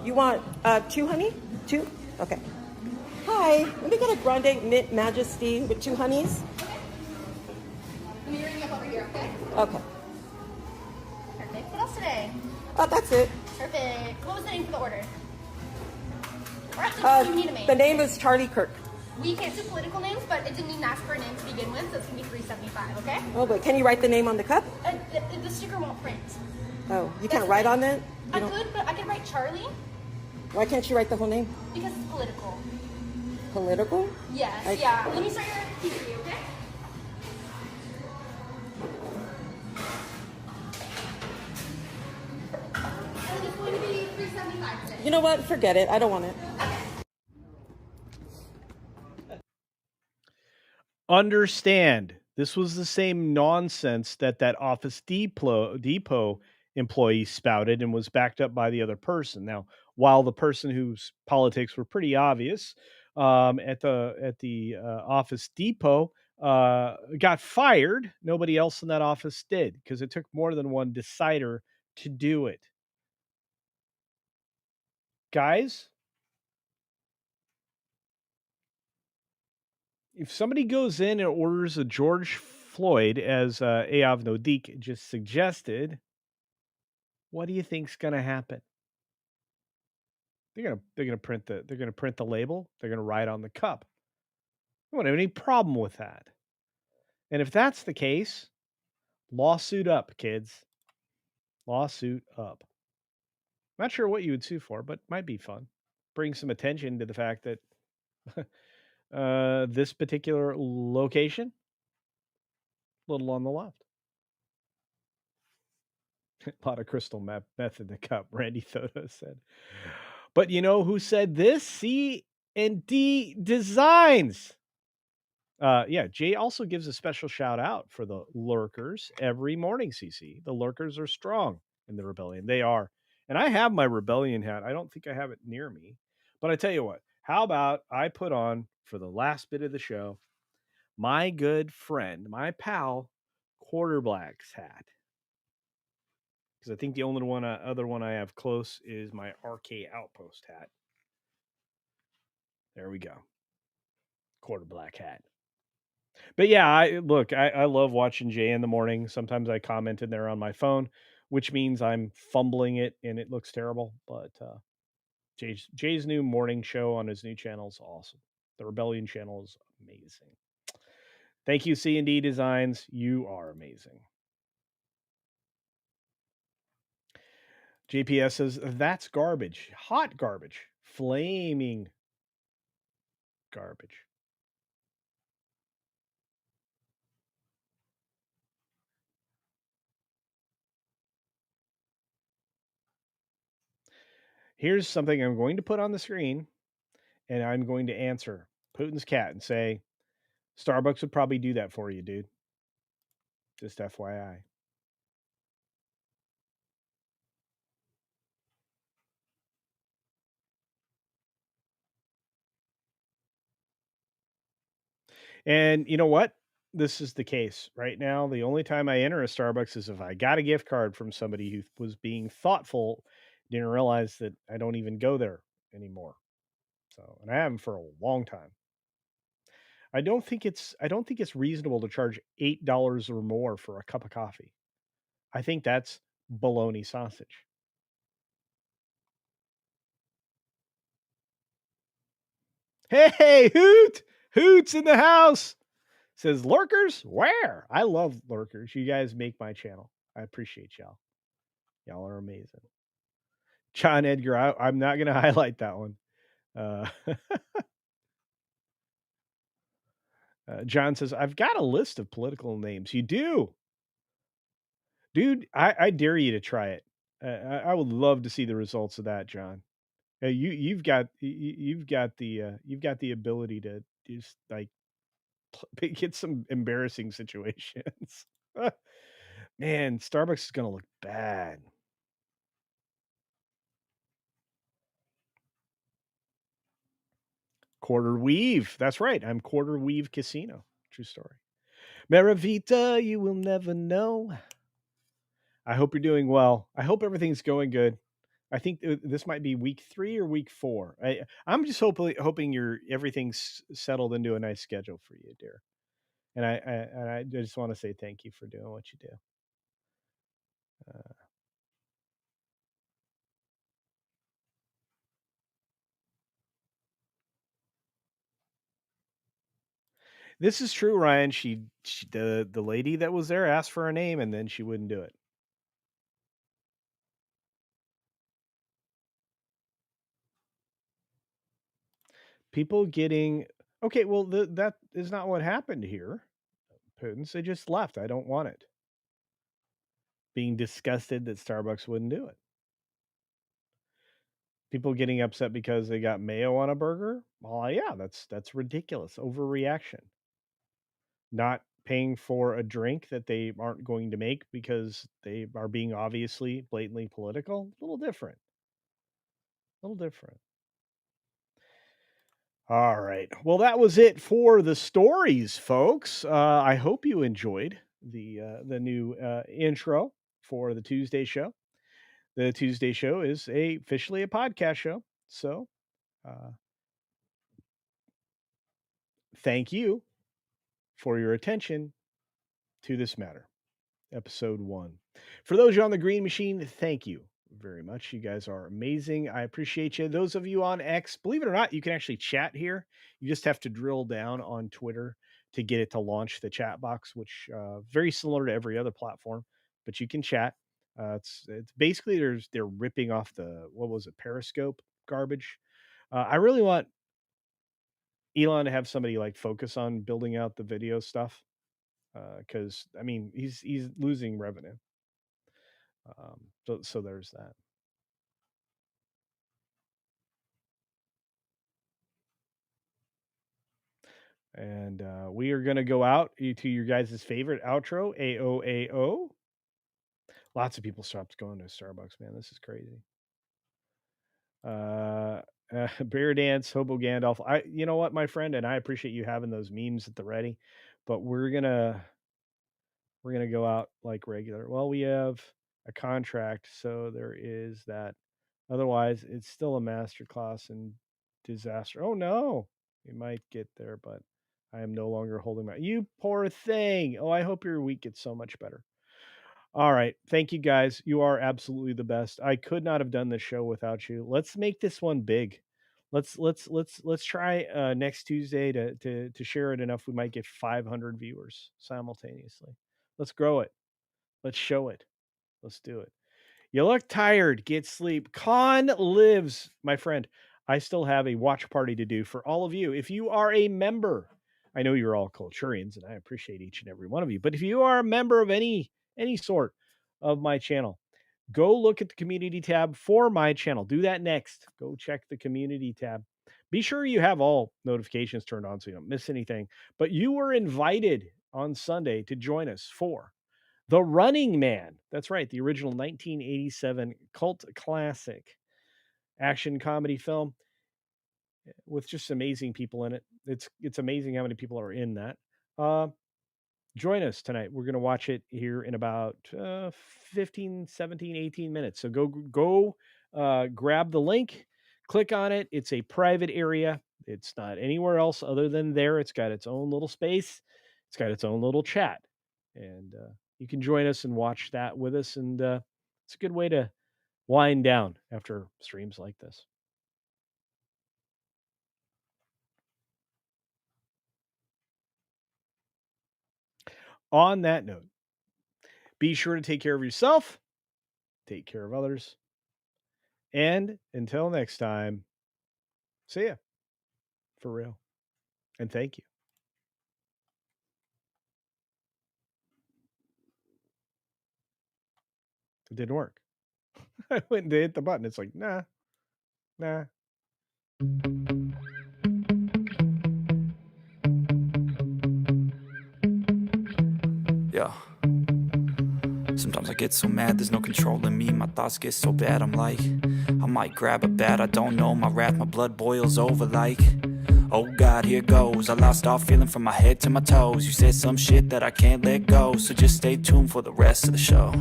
S14: You want 2, honey? 2? Okay. Hi, let me get a grande mint majesty with 2 honeys.
S15: Let me ring you up over here, okay?
S14: Okay.
S15: Perfect. What else today?
S14: Oh, that's it.
S15: Perfect. What was the name for the order? Or actually, you need a name.
S14: The name is Charlie Kirk.
S15: We can't do political names, but it didn't even ask for a name to begin with, so it's going to be $3.75, okay?
S14: Oh, but can you write the name on the cup?
S15: The sticker won't print.
S14: Oh, you can't write on that?
S15: I could, but I can write Charlie.
S14: Why can't you write the whole name?
S15: Because it's political.
S14: Political?
S15: Yes, yeah. Let me start your key for you, okay? And it's going to be $3.75 today.
S14: You know what? Forget it. I don't want it.
S8: Understand, this was the same nonsense that Office Depot employee spouted and was backed up by the other person. Now, while the person whose politics were pretty obvious at the Office Depot got fired, nobody else in that office did, because it took more than one decider to do it. Guys, if somebody goes in and orders a George Floyd, as Ayav Nodik just suggested, what do you think's going to happen? They're gonna print the label. They're gonna write on the cup. I don't have any problem with that. And if that's the case, lawsuit up, kids. Lawsuit up. Not sure what you would sue for, but might be fun. Bring some attention to the fact that this particular location, a little on the left. A lot of crystal meth in the cup, Randy Thoto said. But you know who said this? C&D Designs. Yeah, Jay also gives a special shout out for the lurkers every morning, CC. The lurkers are strong in the rebellion. They are. And I have my rebellion hat. I don't think I have it near me. But I tell you what, how about I put on, for the last bit of the show, my good friend, my pal, Quarterblack's hat. Because I think the only other one I have close is my RK Outpost hat. There we go. Quarterblack hat. But yeah, I love watching Jay in the morning. Sometimes I comment in there on my phone, which means I'm fumbling it and it looks terrible. But Jay's new morning show on his new channel is awesome. The Rebellion channel is amazing. Thank you, C&D Designs. You are amazing. JPS says, that's garbage. Hot garbage. Flaming garbage. Here's something I'm going to put on the screen, and I'm going to answer Putin's cat and say, Starbucks would probably do that for you, dude. Just FYI. And you know what? This is the case right now. The only time I enter a Starbucks is if I got a gift card from somebody who was being thoughtful, didn't realize that I don't even go there anymore. So, and I haven't for a long time. I don't think it's reasonable to charge $8 or more for a cup of coffee. I think that's bologna sausage. Hey, Hoot's in the house. Says lurkers? Where? I love lurkers. You guys make my channel. I appreciate y'all. Y'all are amazing. John Edgar, I'm not going to highlight that one. John says, I've got a list of political names. You do? Dude, I dare you to try it. I would love to see the results of that, John. You've got the ability to just like get some embarrassing situations. Man, Starbucks is going to look bad. Quarter Weave. That's right. I'm Quarter Weave Casino. True story. Maravita, you will never know. I hope you're doing well. I hope everything's going good. I think this might be week 3 or week 4. I'm just hoping everything's settled into a nice schedule for you, dear. And I just want to say thank you for doing what you do. This is true, Ryan. The lady that was there asked for a name and then she wouldn't do it. People getting okay. Well, that is not what happened here. Putin's they just left. I don't want it. Being disgusted that Starbucks wouldn't do it. People getting upset because they got mayo on a burger. Well, yeah, that's ridiculous. Overreaction. Not paying for a drink that they aren't going to make because they are being obviously blatantly political. A little different. A little different. All right. Well, that was it for the stories, folks. I hope you enjoyed the new intro for the Tuesday show. The Tuesday show is officially a podcast show. So, thank you for your attention to this matter. Episode 1. For those you on the Green Machine, thank you very much. You guys are amazing. I appreciate you. Those of you on X, believe it or not, you can actually chat here. You just have to drill down on Twitter to get it to launch the chat box, which very similar to every other platform, but you can chat. It's basically they're ripping off the Periscope garbage. I really want Elon to have somebody like focus on building out the video stuff because I mean he's losing revenue. So there's that. And we are going to go out to your guys' favorite outro, AOAO. Lots of people stopped going to Starbucks, man. This is crazy. Bear Dance, Hobo Gandalf. You know what, my friend, and I appreciate you having those memes at the ready, but we're gonna go out like regular. Well, we have a contract, so there is that. Otherwise, it's still a masterclass in disaster. Oh no, we might get there, but I am no longer holding my. You poor thing. Oh, I hope your week gets so much better. All right, thank you guys. You are absolutely the best. I could not have done this show without you. Let's make this one big. Let's try next Tuesday to share it enough we might get 500 viewers simultaneously. Let's grow it. Let's show it. Let's do it. You look tired. Get sleep. Con lives, my friend. I still have a watch party to do for all of you. If you are a member, I know you're all Culturians, and I appreciate each and every one of you. But if you are a member of any sort of my channel, go look at the community tab for my channel. Do that next. Go check the community tab. Be sure you have all notifications turned on so you don't miss anything. But you were invited on Sunday to join us for The Running Man. That's right, the original 1987 cult classic action comedy film with just amazing people in it. It's amazing how many people are in that. Join us tonight. We're going to watch it here in about 15, 17, 18 minutes. So go grab the link, click on it. It's a private area. It's not anywhere else other than there. It's got its own little space. It's got its own little chat. And you can join us and watch that with us. And it's a good way to wind down after streams like this. On that note, be sure to take care of yourself, take care of others, and until next time, see ya. For real. And thank you. It didn't work. I went to hit the button. It's like, nah.
S16: Yeah. Sometimes I get so mad, there's no controlling me. My thoughts get so bad, I'm like, I might grab a bat, I don't know. My wrath, my blood boils over like, oh God, here goes. I lost all feeling from my head to my toes. You said some shit that I can't let go, so just stay tuned for the rest of the show.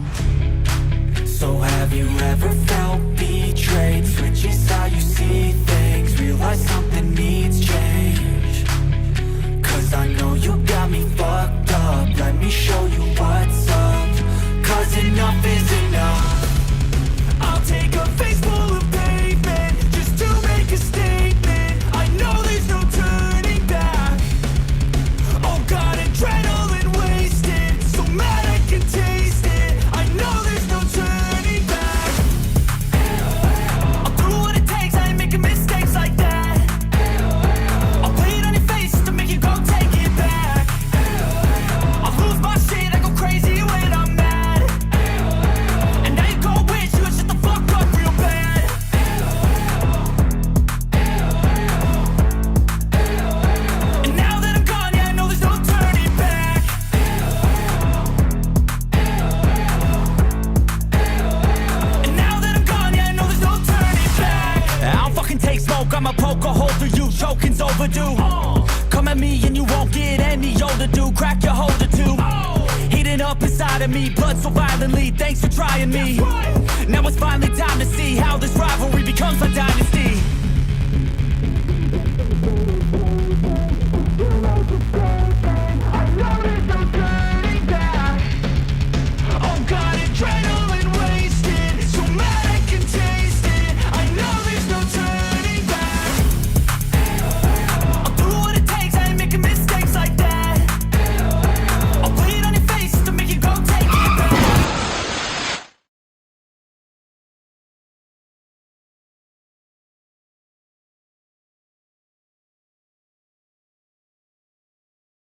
S16: So have you ever felt betrayed? Switches how you see things, realize something needs change. Cause I know you got me fucked up, let me show you what's up. Cause enough is enough. I'll take a face full of pavement just to make a statement. I know there's no turning back. Oh God, adrenaline wasted, so mad I can taste it. I know there's no turning back. I'll do what it takes, I ain't making mistakes like that. I'll play it on your face to make you go take it back. I'll lose my shit, I go crazy when I'm mad. And now you go wish you would shut the fuck up real bad. And now that I'm gone, yeah, I know there's no turning back. And now that I'm gone, yeah, I know there's no turning back. I don't fucking take smoke, I'ma poke a hole through you, choking's overdue. Come at me and you won't get any older, dude. Crack your holder too. Heating up inside of me, blood so violently. Thanks for trying me. Now it's finally time to see how this rivalry becomes a dynasty.